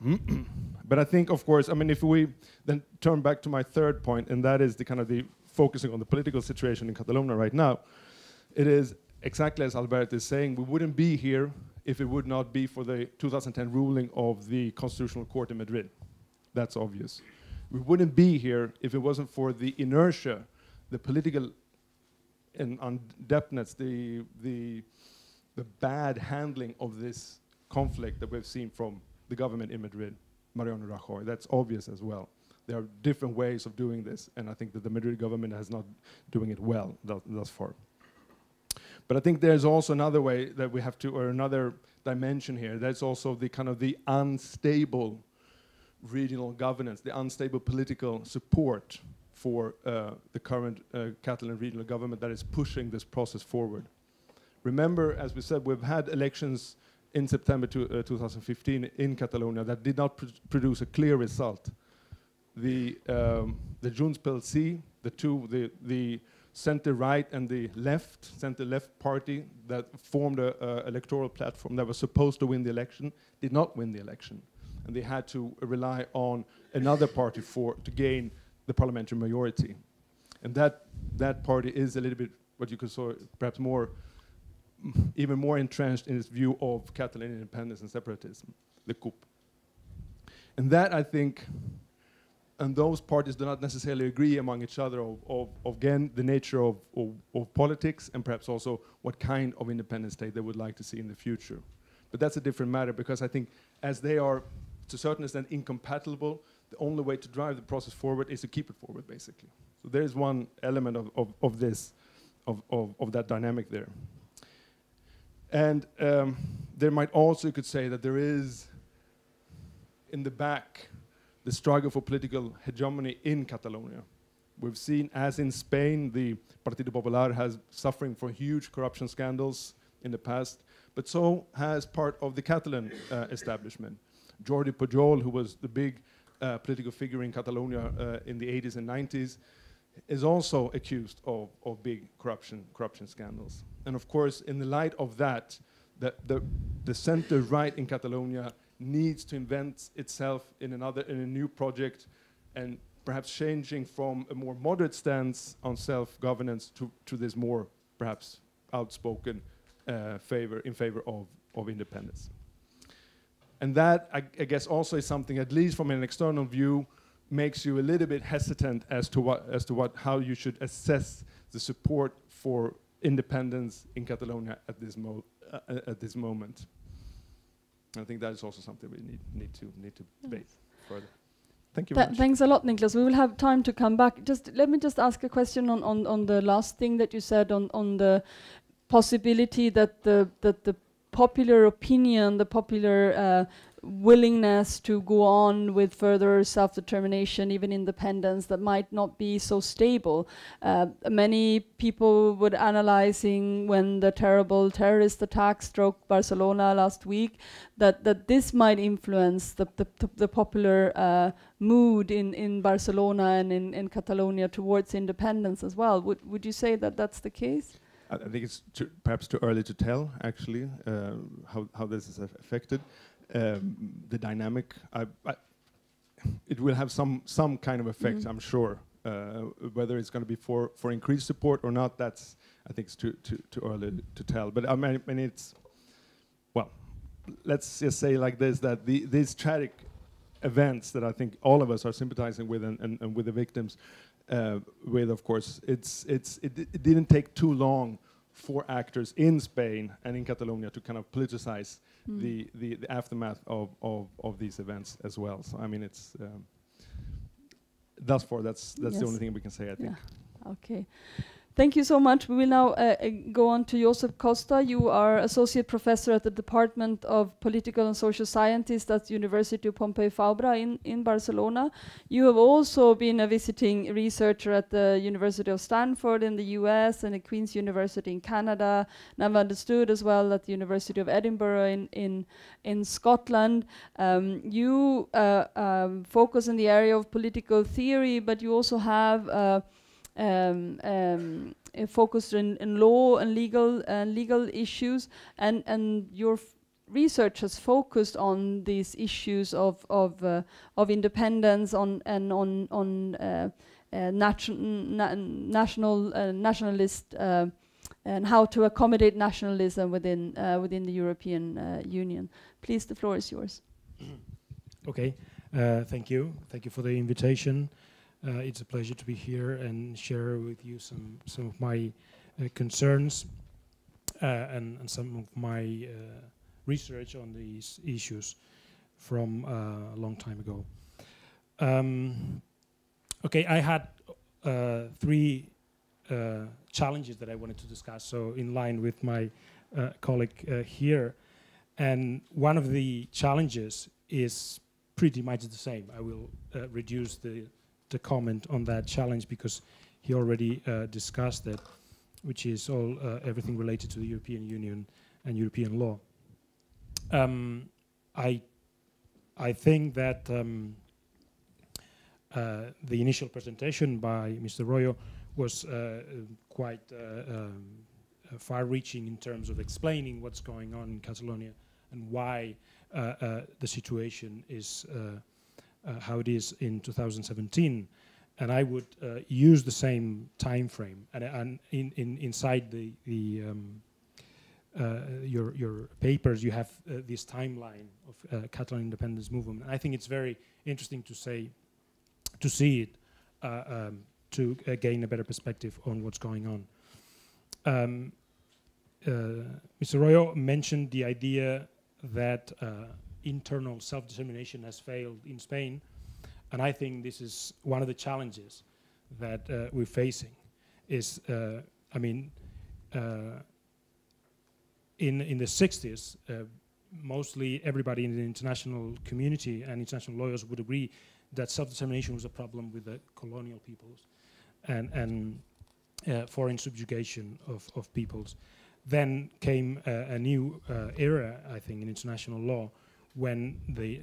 But I think, of course, I mean, if we then turn back to my third point, and that is the kind of the focusing on the political situation in Catalonia right now, it is exactly as Albert is saying, we wouldn't be here if it would not be for the 2010 ruling of the Constitutional Court in Madrid. That's obvious. We wouldn't be here if it wasn't for the inertia, the political indebtedness, the bad handling of this conflict that we've seen from the government in Madrid, Mariano Rajoy. That's obvious as well. There are different ways of doing this, and I think that the Madrid government is not doing it well thus far. But I think there's also another way that we have to, or another dimension here. That's also the kind of the unstable regional governance, the unstable political support for the current Catalan regional government that is pushing this process forward. Remember, as we said, we've had elections in September 2015 in Catalonia that did not produce a clear result. The Junts pel Sí, the center-right and the center-left party that formed an electoral platform that was supposed to win the election, did not win the election. And they had to rely on another party to gain the parliamentary majority. And that party is a little bit, what you could say, perhaps even more entrenched in its view of Catalan independence and separatism, the CUP. And that, I think, and those parties do not necessarily agree among each other of again, the nature of politics, and perhaps also what kind of independent state they would like to see in the future. But that's a different matter, because I think as they are, to a certain extent, incompatible, the only way to drive the process forward is to keep it forward, basically. So there is one element of that dynamic there. And there might also, you could say, that there is, in the back, the struggle for political hegemony in Catalonia. We've seen, as in Spain, the Partido Popular has suffering from huge corruption scandals in the past, but so has part of the Catalan establishment. Jordi Pujol, who was the big political figure in Catalonia in the 80s and 90s, is also accused of big corruption scandals. And of course, in the light of that, the center right in Catalonia needs to invent itself in a new project, and perhaps changing from a more moderate stance on self-governance to this more perhaps outspoken in favor of independence. And that, I guess, also is something, at least from an external view, makes you a little bit hesitant as to how you should assess the support for independence in Catalonia at this moment. I think that is also something we need to debate further. Thank you very much. Thanks a lot, Niklas. We will have time to come back. Let me ask a question on the last thing that you said on the possibility that the popular opinion, the popular willingness to go on with further self-determination, even independence, that might not be so stable. Many people were analyzing when the terrible terrorist attack struck Barcelona last week, that this might influence the popular mood in Barcelona and in Catalonia towards independence as well. Would you say that that's the case? I think it's perhaps too early to tell, actually, how this is affected. The dynamic, it will have some kind of effect, I'm sure. Whether it's going to be for increased support or not, that's, I think it's too early to tell. But I mean it's, well, let's just say like this, that these tragic events that I think all of us are sympathizing with and with the victims, with, of course, it didn't take too long for actors in Spain and in Catalonia to kind of politicize the aftermath of these events as well. So I mean, it's thus far that's yes. The only thing we can say, I think. Yeah. Okay. Thank you so much. We will now go on to Josep Costa. You are Associate Professor at the Department of Political and Social Sciences at the University of Pompeu Fabra in Barcelona. You have also been a visiting researcher at the University of Stanford in the US and at Queen's University in Canada. And I've understood as well at the University of Edinburgh in Scotland. You focus in the area of political theory, but you also have focused in law and legal issues, and your research has focused on these issues of independence nationalist and how to accommodate nationalism within the European Union. Please, the floor is yours. Okay, thank you for the invitation. It's a pleasure to be here and share with you some of my concerns and some of my research on these issues from a long time ago. Okay, I had three challenges that I wanted to discuss, so in line with my colleague here. And one of the challenges is pretty much the same. I will reduce the comment on that challenge because he already discussed it, which is everything related to the European Union and European law. I think that the initial presentation by Mr. Royo was quite far-reaching in terms of explaining what's going on in Catalonia and why the situation is how it is in 2017, and I would use the same time frame. And inside your papers, you have this timeline of Catalan independence movement. And I think it's very interesting to see it to gain a better perspective on what's going on. Mr. Royo mentioned the idea that internal self-determination has failed in Spain, and I think this is one of the challenges that we're facing. Is I mean, in the 60s, mostly everybody in the international community and international lawyers would agree that self-determination was a problem with the colonial peoples and foreign subjugation of peoples. Then came a new era, I think, in international law, when the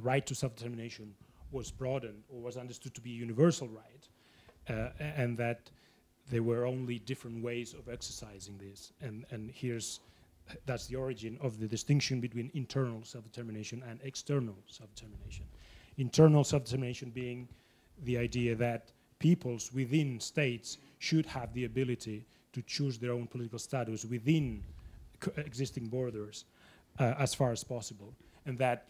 right to self-determination was broadened or was understood to be a universal right, and that there were only different ways of exercising this. And that's the origin of the distinction between internal self-determination and external self-determination. Internal self-determination being the idea that peoples within states should have the ability to choose their own political status within existing borders as far as possible, and that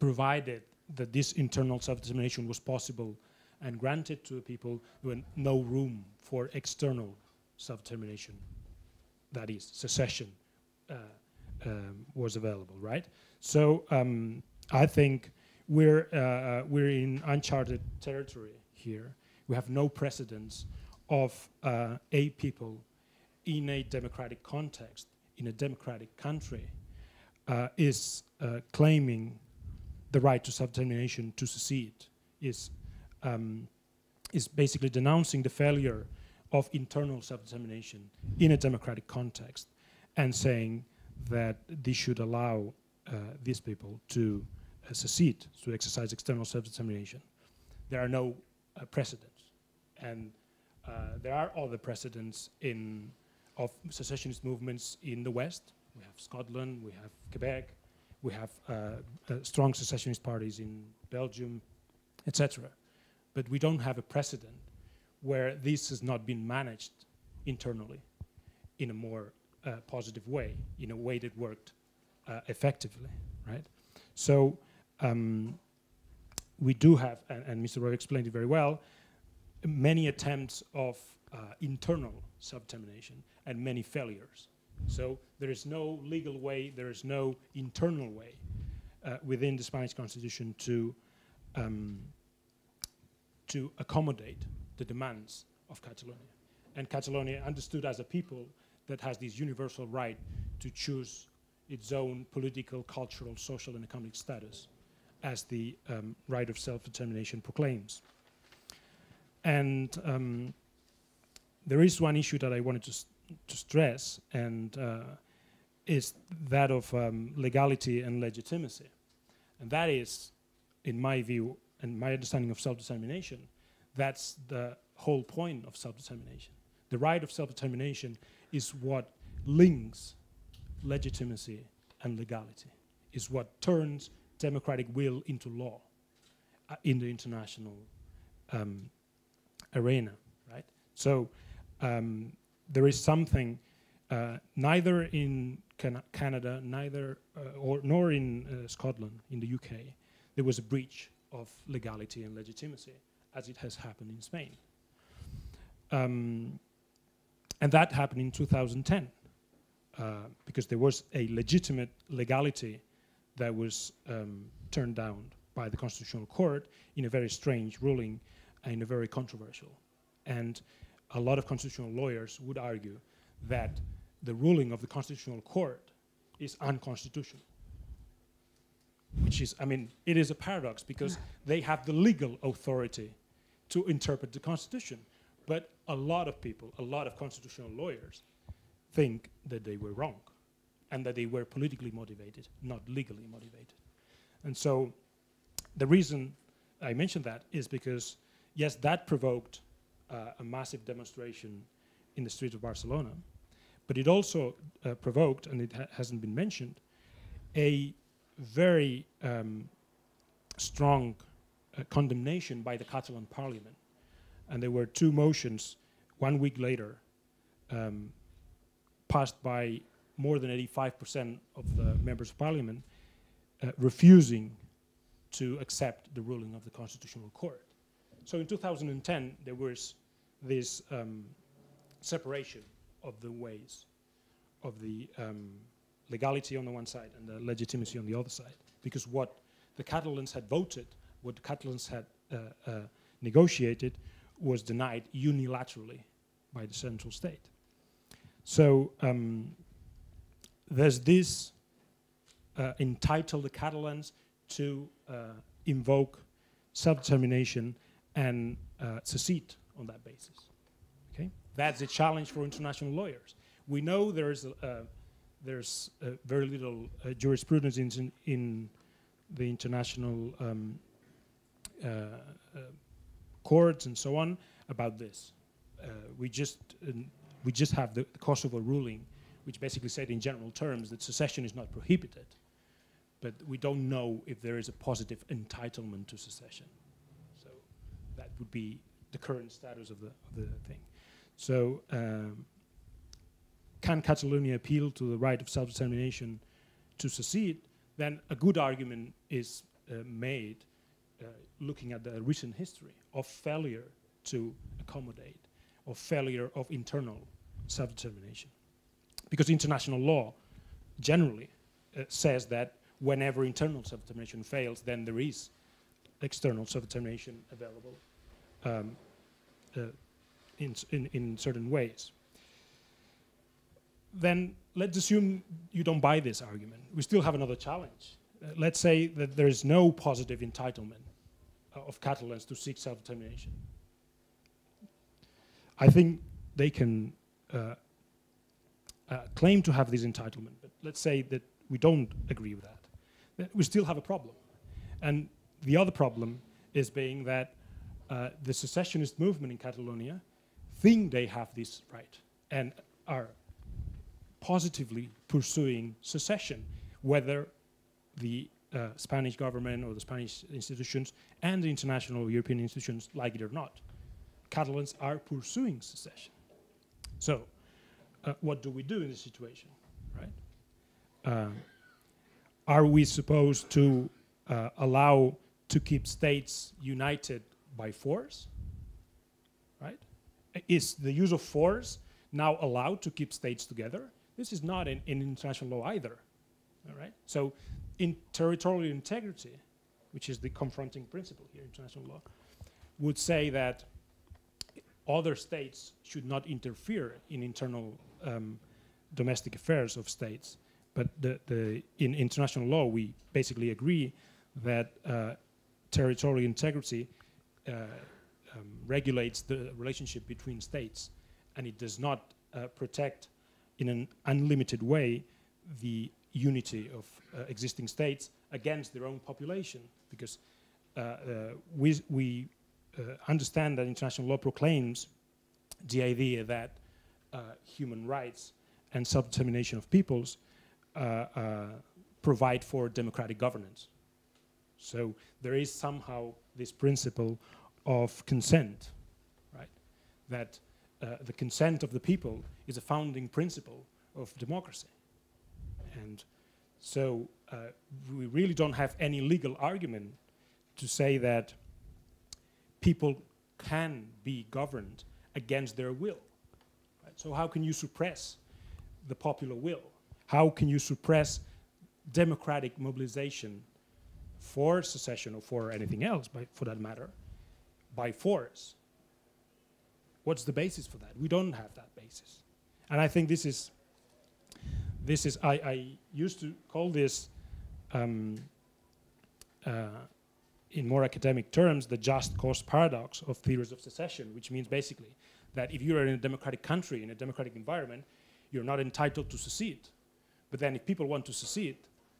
provided that this internal self-determination was possible and granted to the people, there was no room for external self-determination, that is, secession, was available, right? So I think we're in uncharted territory here. We have no precedence of a people in a democratic context, in a democratic country, is claiming the right to self-determination to secede, is basically denouncing the failure of internal self-determination in a democratic context and saying that this should allow these people to secede, to exercise external self-determination. There are no precedents. And there are other precedents of secessionist movements in the West. We have Scotland, we have Quebec, we have strong secessionist parties in Belgium, etc. But we don't have a precedent where this has not been managed internally in a more positive way, in a way that worked effectively, right? So we do have, and Mr. Roy explained it very well, many attempts of internal self-determination and many failures. So there is no legal way, there is no internal way within the Spanish Constitution to accommodate the demands of Catalonia. And Catalonia understood as a people that has this universal right to choose its own political, cultural, social, and economic status, as the right of self-determination proclaims. And there is one issue that I wanted to stress, and is that of legality and legitimacy. And that is, in my view and my understanding of self-determination, that's the whole point of self-determination. The right of self-determination is what links legitimacy and legality, is what turns democratic will into law in the international arena, right? So there is something, neither in Canada, nor in Scotland, in the UK, there was a breach of legality and legitimacy, as it has happened in Spain. And that happened in 2010, because there was a legitimate legality that was turned down by the Constitutional Court in a very strange ruling and a very controversial. And a lot of constitutional lawyers would argue that the ruling of the Constitutional Court is unconstitutional. Which is, I mean, it is a paradox because they have the legal authority to interpret the Constitution. But a lot of people, a lot of constitutional lawyers think that they were wrong and that they were politically motivated, not legally motivated. And so the reason I mentioned that is because, yes, that provoked a massive demonstration in the streets of Barcelona, but it also provoked, and it hasn't been mentioned, a very strong condemnation by the Catalan parliament. And there were two motions 1 week later passed by more than 85% of the members of parliament refusing to accept the ruling of the Constitutional Court. So in 2010, there was this separation of the ways of the legality on the one side and the legitimacy on the other side, because what the Catalans had voted, what the Catalans had negotiated, was denied unilaterally by the central state. So there's this entitle the Catalans to invoke self-determination and secede on that basis. Okay, that's a challenge for international lawyers. We know there's very little jurisprudence in the international courts and so on about this. We just have the Kosovo ruling, which basically said in general terms that secession is not prohibited, but we don't know if there is a positive entitlement to secession. So that would be the current status of the thing. So can Catalonia appeal to the right of self-determination to secede? Then a good argument is made looking at the recent history of failure to accommodate, of failure of internal self-determination. Because international law generally says that whenever internal self-determination fails, then there is external self-determination available in certain ways. Then let's assume you don't buy this argument. We still have another challenge. Let's say that there is no positive entitlement of Catalans to seek self-determination. I think they can claim to have this entitlement, but let's say that we don't agree with that. Then we still have a problem. And the other problem is being that the secessionist movement in Catalonia think they have this right and are positively pursuing secession, whether the Spanish government or the Spanish institutions and the international European institutions like it or not. Catalans are pursuing secession. So what do we do in this situation, right? Are we supposed to allow to keep states united by force, right? Is the use of force now allowed to keep states together? This is not in international law either, all right? So in territorial integrity, which is the confronting principle here in international law, would say that other states should not interfere in internal domestic affairs of states. But in international law, we basically agree that territorial integrity regulates the relationship between states, and it does not protect in an unlimited way the unity of existing states against their own population, because we understand that international law proclaims the idea that human rights and self-determination of peoples provide for democratic governance. So there is somehow this principle of consent, right? That the consent of the people is a founding principle of democracy. And so we really don't have any legal argument to say that people can be governed against their will. Right? So how can you suppress the popular will? How can you suppress democratic mobilization for secession or for anything else, for that matter, by force? What's the basis for that? We don't have that basis. And I think this is I used to call this, in more academic terms, the just cause paradox of theories of secession, which means basically that if you're in a democratic country, in a democratic environment, you're not entitled to secede. But then if people want to secede,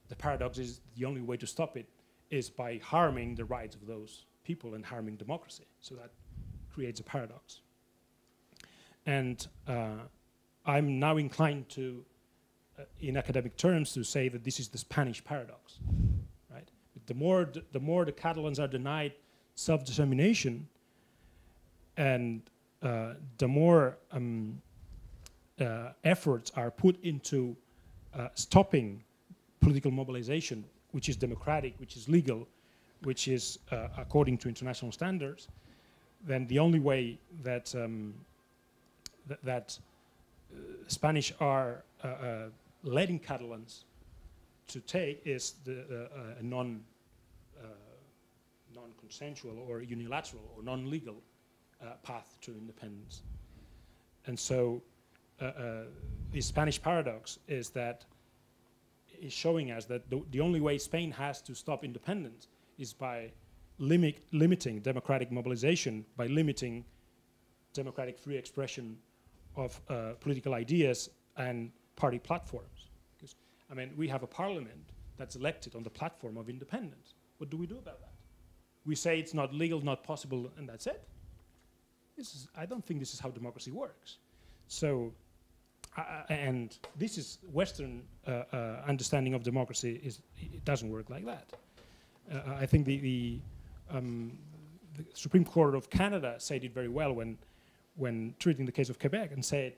the paradox is the only way to stop it is by harming the rights of those people and harming democracy. So that creates a paradox. And I'm now inclined to, in academic terms, to say that this is the Spanish paradox, right? The more the Catalans are denied self-determination, and the more efforts are put into stopping political mobilization, which is democratic, which is legal, which is according to international standards, then the only way that Spanish are letting Catalans to take is a non-consensual or unilateral or non-legal path to independence. And so the Spanish paradox is showing us that the only way Spain has to stop independence is by limiting democratic mobilization, by limiting democratic free expression of political ideas and party platforms. Because, I mean, we have a parliament that's elected on the platform of independence. What do we do about that? We say it's not legal, not possible, and that's it. I don't think this is how democracy works. So, and this is Western understanding of democracy. It doesn't work like that. I think the Supreme Court of Canada said it very well when treating the case of Quebec, and said,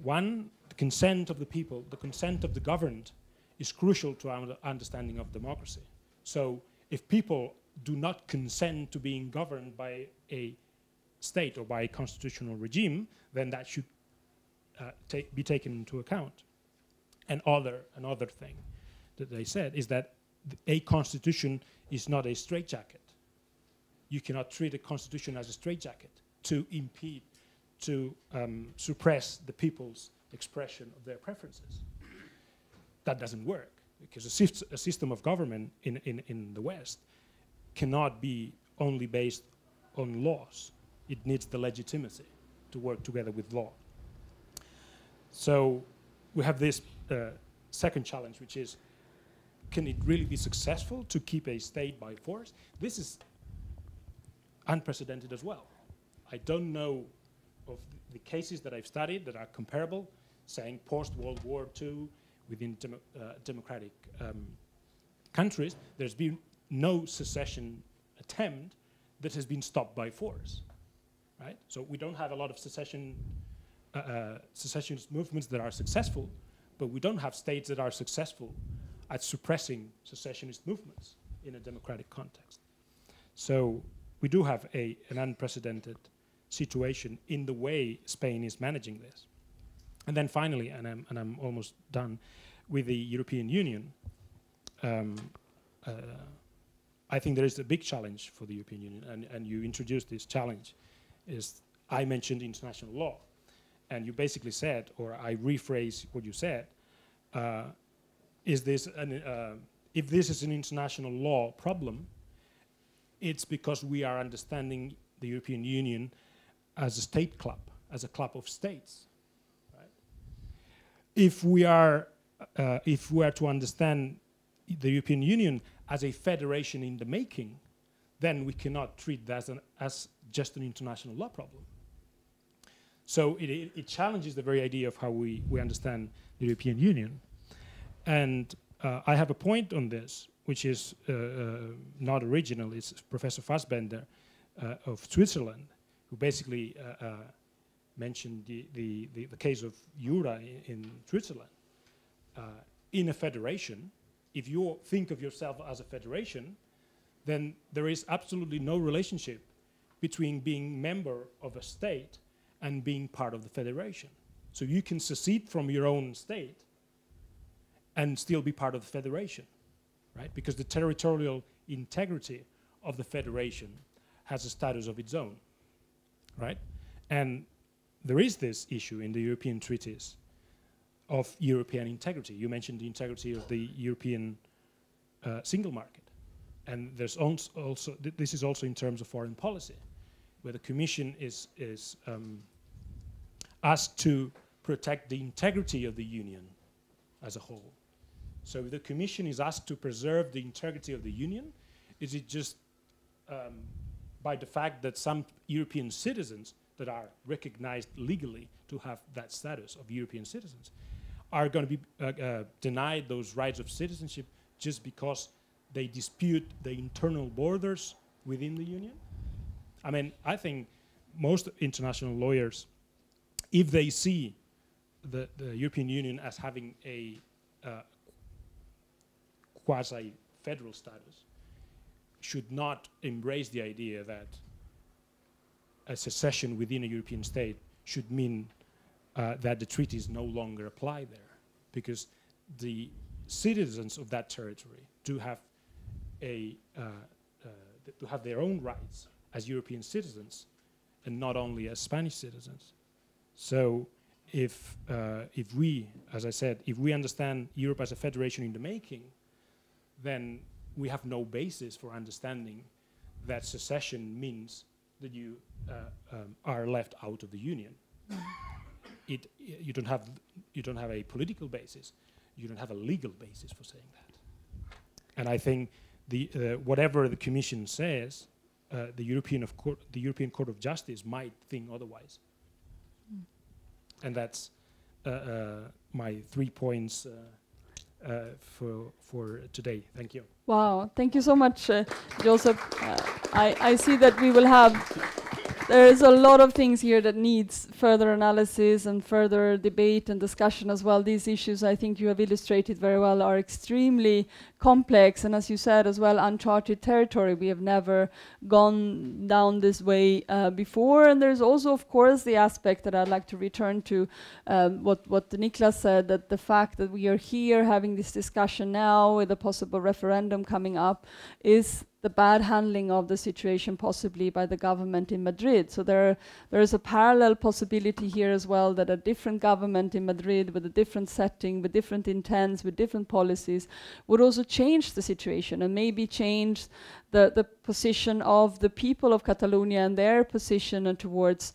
one, the consent of the people, the consent of the governed, is crucial to our understanding of democracy. So if people do not consent to being governed by a state or by a constitutional regime, then that should be taken into account. And another thing that they said is that a constitution is not a straitjacket. You cannot treat a constitution as a straitjacket to impede, to suppress the people's expression of their preferences. That doesn't work, because a system of government in the West cannot be only based on laws. It needs the legitimacy to work together with law. So we have this second challenge, which is, can it really be successful to keep a state by force? This is unprecedented as well. I don't know of the cases that I've studied that are comparable, saying post-World War II, within democratic countries, there's been no secession attempt that has been stopped by force, right? So we don't have a lot of secessionist movements that are successful, but we don't have states that are successful at suppressing secessionist movements in a democratic context. So we do have an unprecedented situation in the way Spain is managing this. And then finally, and I'm almost done, with the European Union, I think there is a big challenge for the European Union, and you introduced this challenge, is I mentioned international law, and you basically said, or I rephrase what you said, is this if this is an international law problem, it's because we are understanding the European Union as a state club, as a club of states. Right? If we are to understand the European Union as a federation in the making, then we cannot treat that as just an international law problem. So it challenges the very idea of how we understand the European Union. And I have a point on this, which is not original. It's Professor Fassbender of Switzerland, who basically mentioned the case of Jura in Switzerland. In a federation, if you think of yourself as a federation, then there is absolutely no relationship between being member of a state and being part of the federation. So you can secede from your own state and still be part of the federation, right? Because the territorial integrity of the federation has a status of its own, right? And there is this issue in the European treaties of European integrity. You mentioned the integrity of the European single market. And there's also this is also in terms of foreign policy, where the Commission is asked to protect the integrity of the Union as a whole. So if the Commission is asked to preserve the integrity of the Union, is it just by the fact that some European citizens that are recognized legally to have that status of European citizens are going to be denied those rights of citizenship just because they dispute the internal borders within the Union? I mean, I think most international lawyers, if they see the European Union as having a quasi-federal status, should not embrace the idea that a secession within a European state should mean that the treaties no longer apply there, because the citizens of that territory do have their own rights as European citizens, and not only as Spanish citizens. So, if we, as I said, if we understand Europe as a federation in the making, then we have no basis for understanding that secession means that you are left out of the Union. You don't have a political basis. You don't have a legal basis for saying that. And I think whatever the Commission says the European Court of Justice might think otherwise. And that's my 3 points for today. Thank you. Wow, thank you so much, Joseph. I see that we will have, there is a lot of things here that needs further analysis and further debate and discussion as well. These issues, I think you have illustrated very well, are extremely complex, and as you said as well, uncharted territory. We have never gone down this way before. And there's also, of course, the aspect that I'd like to return to, what Niklas said, that the fact that we are here having this discussion now with a possible referendum coming up is the bad handling of the situation possibly by the government in Madrid. So there is a parallel possibility here as well, that a different government in Madrid with a different setting, with different intents, with different policies, would also change the situation and maybe change the position of the people of Catalonia and their position towards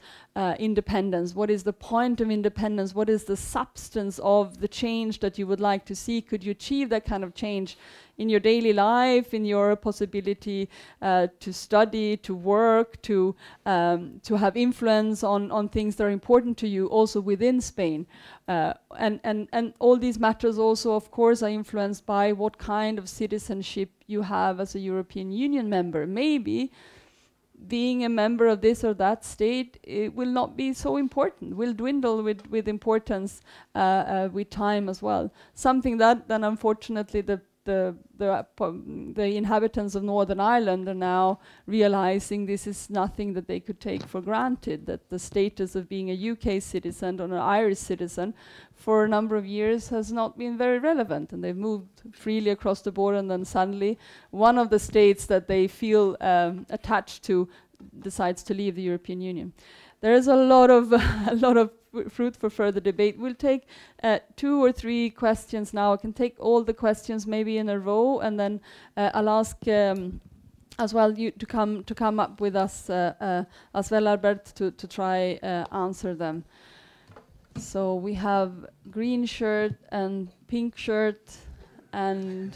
independence. What is the point of independence? What is the substance of the change that you would like to see? Could you achieve that kind of change in your daily life, in your possibility to study, to work, to have influence on things that are important to you also within Spain? And all these matters also, of course, are influenced by what kind of citizenship you have as a European Union member. Maybe being a member of this or that state, it will not be so important, will dwindle with importance with time as well. Something that then unfortunately the inhabitants of Northern Ireland are now realizing this is nothing that they could take for granted, that the status of being a UK citizen or an Irish citizen for a number of years has not been very relevant, and they've moved freely across the border, and then suddenly one of the states that they feel attached to decides to leave the European Union. There is a lot of fruit for further debate. We'll take 2 or 3 questions now. I can take all the questions maybe in a row, and then I'll ask as well you to come up with us as well, Albert, to try answer them. So we have green shirt and pink shirt and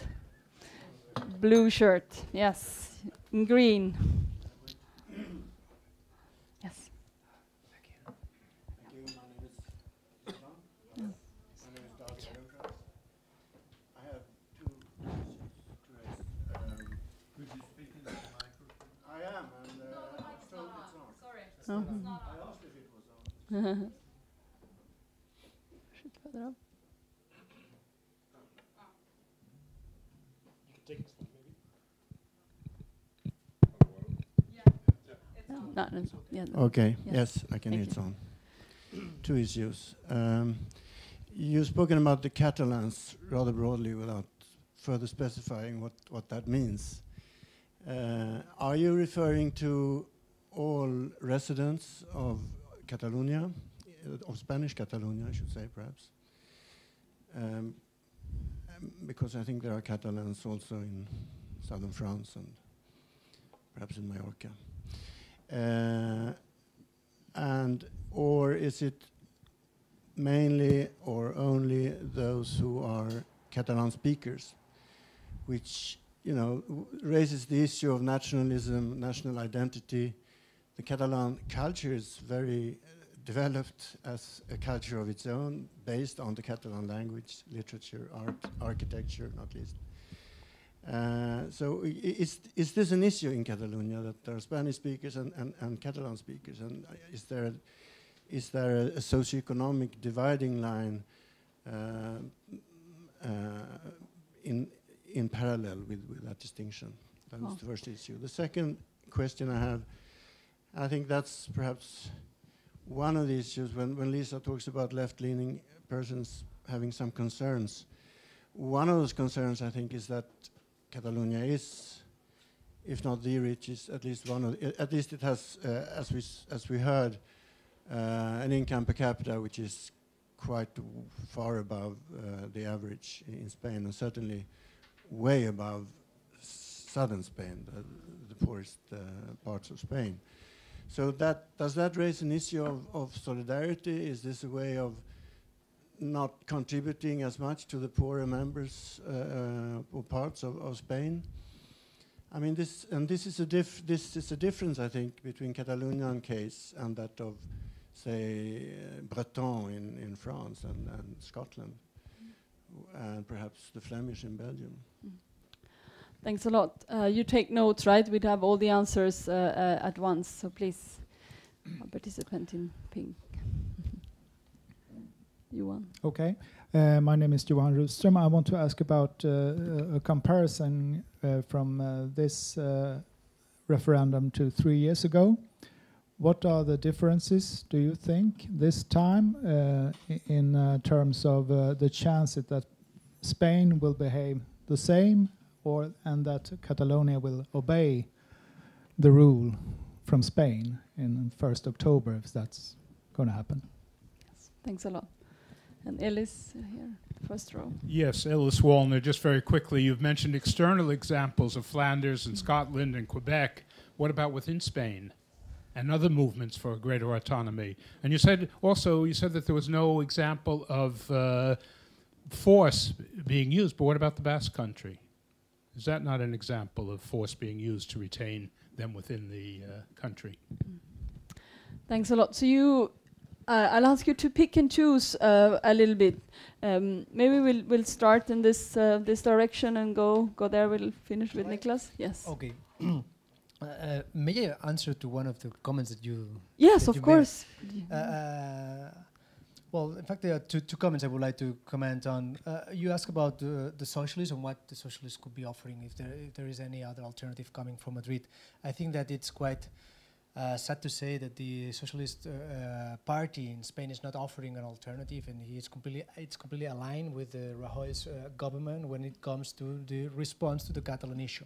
blue shirt. Yes, in green. Yes. I asked if it was on. Further up. You can take this one, maybe. Okay. Yes. Yes, I can hear Thank it's on. 2 issues. You've spoken about the Catalans rather broadly without further specifying what that means. Are you referring to all residents of Catalonia, of Spanish Catalonia, I should say, perhaps? Because I think there are Catalans also in southern France and perhaps in Mallorca. Or is it mainly or only those who are Catalan speakers, which raises the issue of nationalism, national identity. The Catalan culture is very developed as a culture of its own, based on the Catalan language, literature, art, architecture, not least. So is this an issue in Catalonia, that there are Spanish speakers and Catalan speakers? And is there a socioeconomic dividing line in parallel with that distinction? That was the first issue. The second question I have, I think that's perhaps one of the issues when Lisa talks about left-leaning persons having some concerns. One of those concerns, I think, is that Catalonia is, if not the richest, at least one of at least it has, as we heard, an income per capita which is quite far above the average in Spain, and certainly way above southern Spain, the poorest parts of Spain. So does that raise an issue of solidarity? Is this a way of not contributing as much to the poorer members or parts of Spain? I mean, this is a difference, I think, between Catalonian case and that of, say, Breton in France and Scotland, and perhaps the Flemish in Belgium. Thanks a lot. You take notes, right? We'd have all the answers at once, so please, a participant in pink. Johan. Okay. My name is Johan Rudström. I want to ask about a comparison from this referendum to 3 years ago. What are the differences, do you think, this time in terms of the chance that Spain will behave the same, and that Catalonia will obey the rule from Spain in 1st October, if that's going to happen? Yes. Thanks a lot. And Ellis here, first row. Yes, Ellis Wallner, just very quickly, you've mentioned external examples of Flanders and Scotland and Quebec. What about within Spain and other movements for greater autonomy? And you said that there was no example of force being used, but what about the Basque Country? Is that not an example of force being used to retain them within the country? Thanks a lot. So I'll ask you to pick and choose a little bit. Maybe we'll start in this direction and go there. We'll finish with Niklas. Yes. Okay. May I answer to one of the comments that you? Yes, that of you course. Well, in fact, there are two comments I would like to comment on. You asked about the socialists and what the socialists could be offering if there is any other alternative coming from Madrid. I think that it's quite sad to say that the Socialist Party in Spain is not offering an alternative, and it's completely aligned with the Rajoy's government when it comes to the response to the Catalan issue.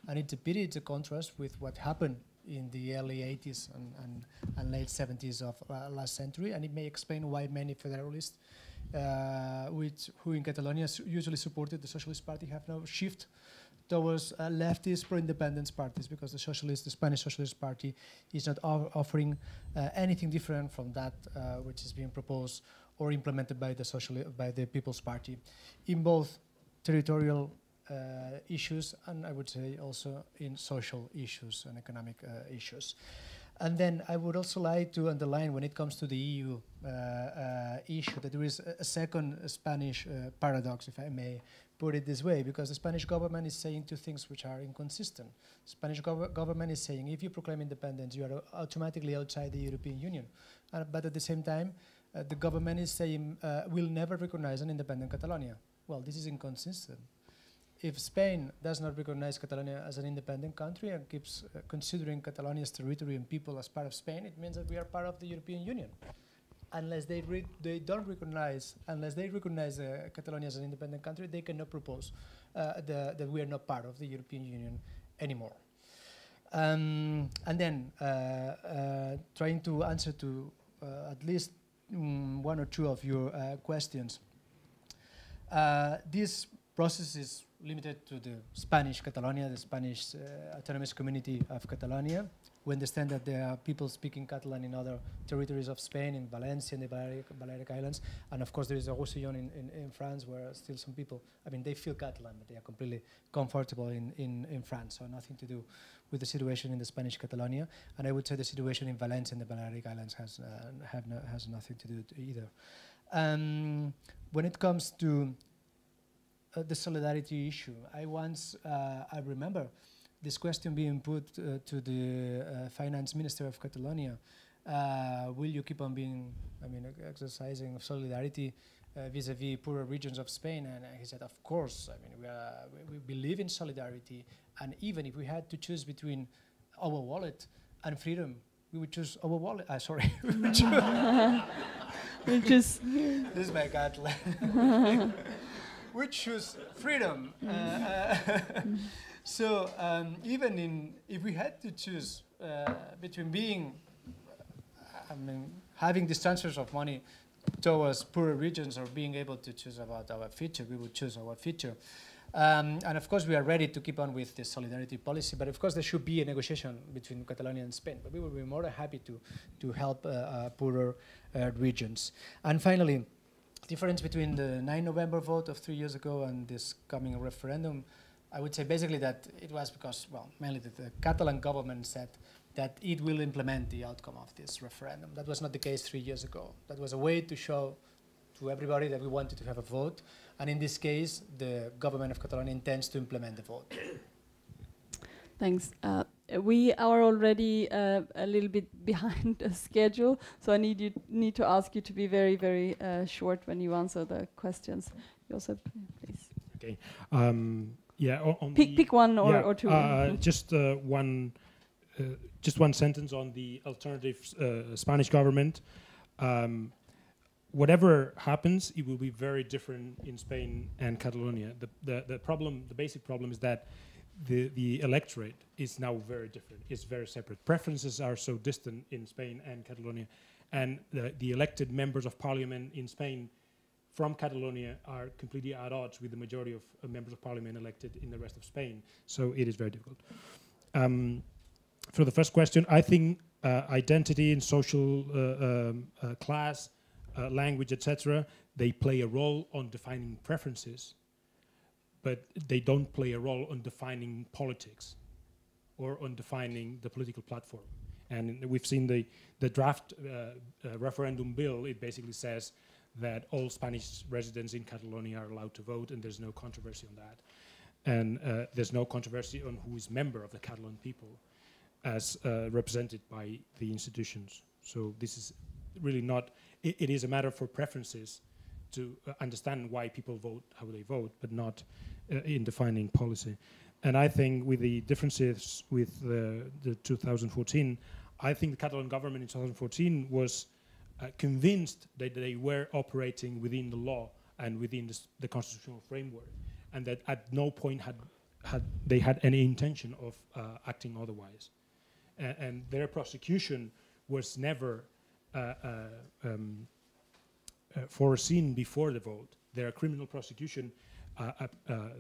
And it's a pity, it's a contrast with what happened in the early 80s and late 70s of last century, and it may explain why many federalists who in Catalonia usually supported the Socialist Party have now shifted towards leftist pro-independence parties, because the Spanish Socialist Party is not offering anything different from that which is being proposed or implemented by the People's Party in both territorial issues and I would say also in social issues and economic issues. And then I would also like to underline, when it comes to the EU issue, that there is a second Spanish paradox, if I may put it this way, because the Spanish government is saying two things which are inconsistent. The Spanish government is saying if you proclaim independence, you are automatically outside the European Union. But at the same time, the government is saying we'll never recognize an independent Catalonia. Well, this is inconsistent. If Spain does not recognize Catalonia as an independent country and keeps considering Catalonia's territory and people as part of Spain, it means that we are part of the European Union. Unless they recognize Catalonia as an independent country, they cannot propose that we are not part of the European Union anymore. And then trying to answer to at least one or two of your questions. This process is limited to the Spanish Catalonia, the Spanish autonomous community of Catalonia. We understand that there are people speaking Catalan in other territories of Spain, in Valencia, in the Balearic Islands, and of course there is a Roussillon in France, where still some people, I mean, they feel Catalan, but they are completely comfortable in France, so nothing to do with the situation in the Spanish Catalonia. And I would say the situation in Valencia and the Balearic Islands has nothing to do either. When it comes to the solidarity issue, I remember this question being put to the finance minister of Catalonia. Will you keep on exercising solidarity vis-a-vis poorer regions of Spain? And he said, of course. I mean, we believe in solidarity, and even if we had to choose between our wallet and freedom, we would choose our wallet. Sorry, we would choose. This is my cat. We choose freedom. So even if we had to choose between having these transfers of money towards poorer regions or being able to choose about our future, we would choose our future. And of course, we are ready to keep on with the solidarity policy, but of course there should be a negotiation between Catalonia and Spain, but we would be more than happy to help poorer regions. And finally, difference between the 9 November vote of 3 years ago and this coming referendum, I would say basically that it was because, well, mainly that the Catalan government said that it will implement the outcome of this referendum. That was not the case 3 years ago. That was a way to show to everybody that we wanted to have a vote. And in this case, the government of Catalonia intends to implement the vote. Thanks. We are already a little bit behind the schedule, so I need to ask you to be very, very short when you answer the questions. Josep, please. Okay. Yeah. Pick one or two. Just one sentence on the alternative Spanish government. Whatever happens, it will be very different in Spain and Catalonia. The basic problem is that the electorate is now very different. It's very separate. Preferences are so distant in Spain and Catalonia, and the elected members of parliament in Spain from Catalonia are completely at odds with the majority of members of parliament elected in the rest of Spain. So it is very difficult. For the first question, I think identity and social class, language, etc., they play a role on defining preferences, but they don't play a role on defining politics or on defining the political platform. And we've seen the draft referendum bill. It basically says that all Spanish residents in Catalonia are allowed to vote, and there's no controversy on that. And there's no controversy on who is member of the Catalan people as represented by the institutions. So this is really not, it is a matter for preferences to understand why people vote how they vote, but not in defining policy. And I think with the differences with the 2014, I think the Catalan government in 2014 was convinced that they were operating within the law and within the constitutional framework, and that at no point they had any intention of acting otherwise. And their prosecution was never foreseen before the vote. Their criminal prosecution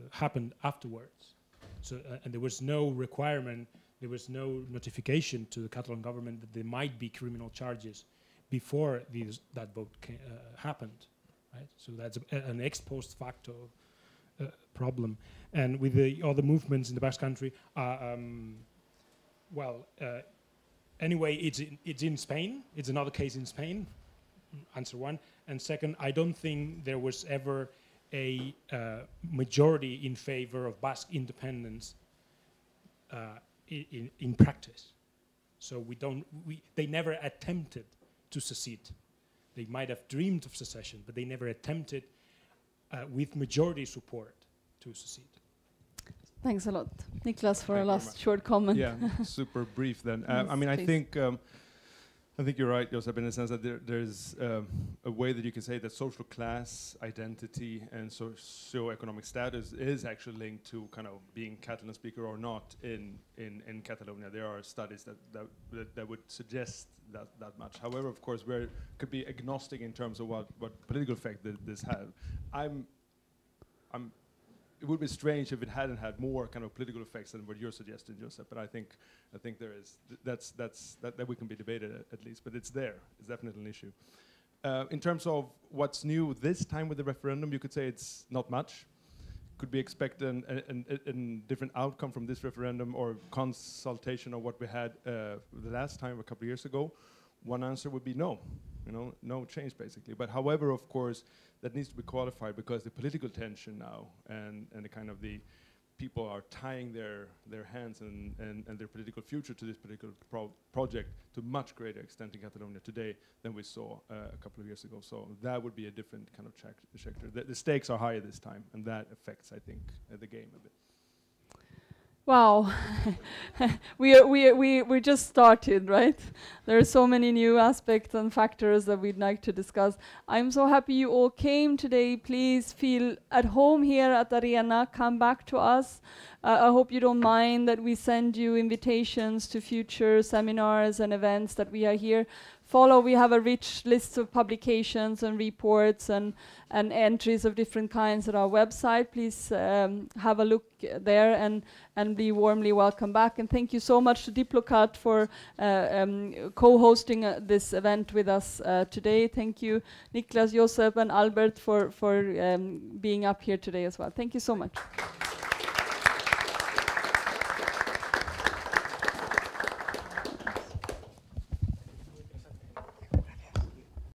happened afterwards. So, and there was no requirement, there was no notification to the Catalan government that there might be criminal charges before that vote happened, right? So that's an ex post facto problem. And with the other movements in the Basque Country, anyway, it's in Spain. It's another case in Spain, answer one. And second, I don't think there was ever a majority in favor of Basque independence in practice. So they never attempted to secede. They might have dreamed of secession, but they never attempted with majority support to secede. Thanks a lot. Niklas, for a last short comment. Yeah, super brief then. Yes, I mean, please. I think you're right, Josep, in the sense that there's a way that you can say that social class, identity, and socio-economic status is actually linked to kind of being Catalan speaker or not in Catalonia. There are studies that would suggest that much. However, of course, we could be agnostic in terms of what political effect this had. It would be strange if it hadn't had more kind of political effects than what you're suggesting, Josep. But I think there is that we can be debated at least. But it's there. It's definitely an issue. In terms of what's new this time with the referendum, you could say it's not much. Could we expect a different outcome from this referendum or consultation of what we had the last time a couple of years ago? One answer would be no. No change basically. But however, of course, that needs to be qualified because the political tension now and the kind of the people are tying their hands and their political future to this particular project to much greater extent in Catalonia today than we saw a couple of years ago. So that would be a different kind of sector. The stakes are higher this time, and that affects, I think, the game a bit. Wow, we just started, right? There are so many new aspects and factors that we'd like to discuss. I'm so happy you all came today. Please feel at home here at Arena. Come back to us. I hope you don't mind that we send you invitations to future seminars and events that we are here. We have a rich list of publications and reports and entries of different kinds at our website. Please have a look there and be warmly welcome back. And thank you so much to Diplocat for co-hosting this event with us today. Thank you, Niklas, Josep, and Albert for being up here today as well. Thank you so much.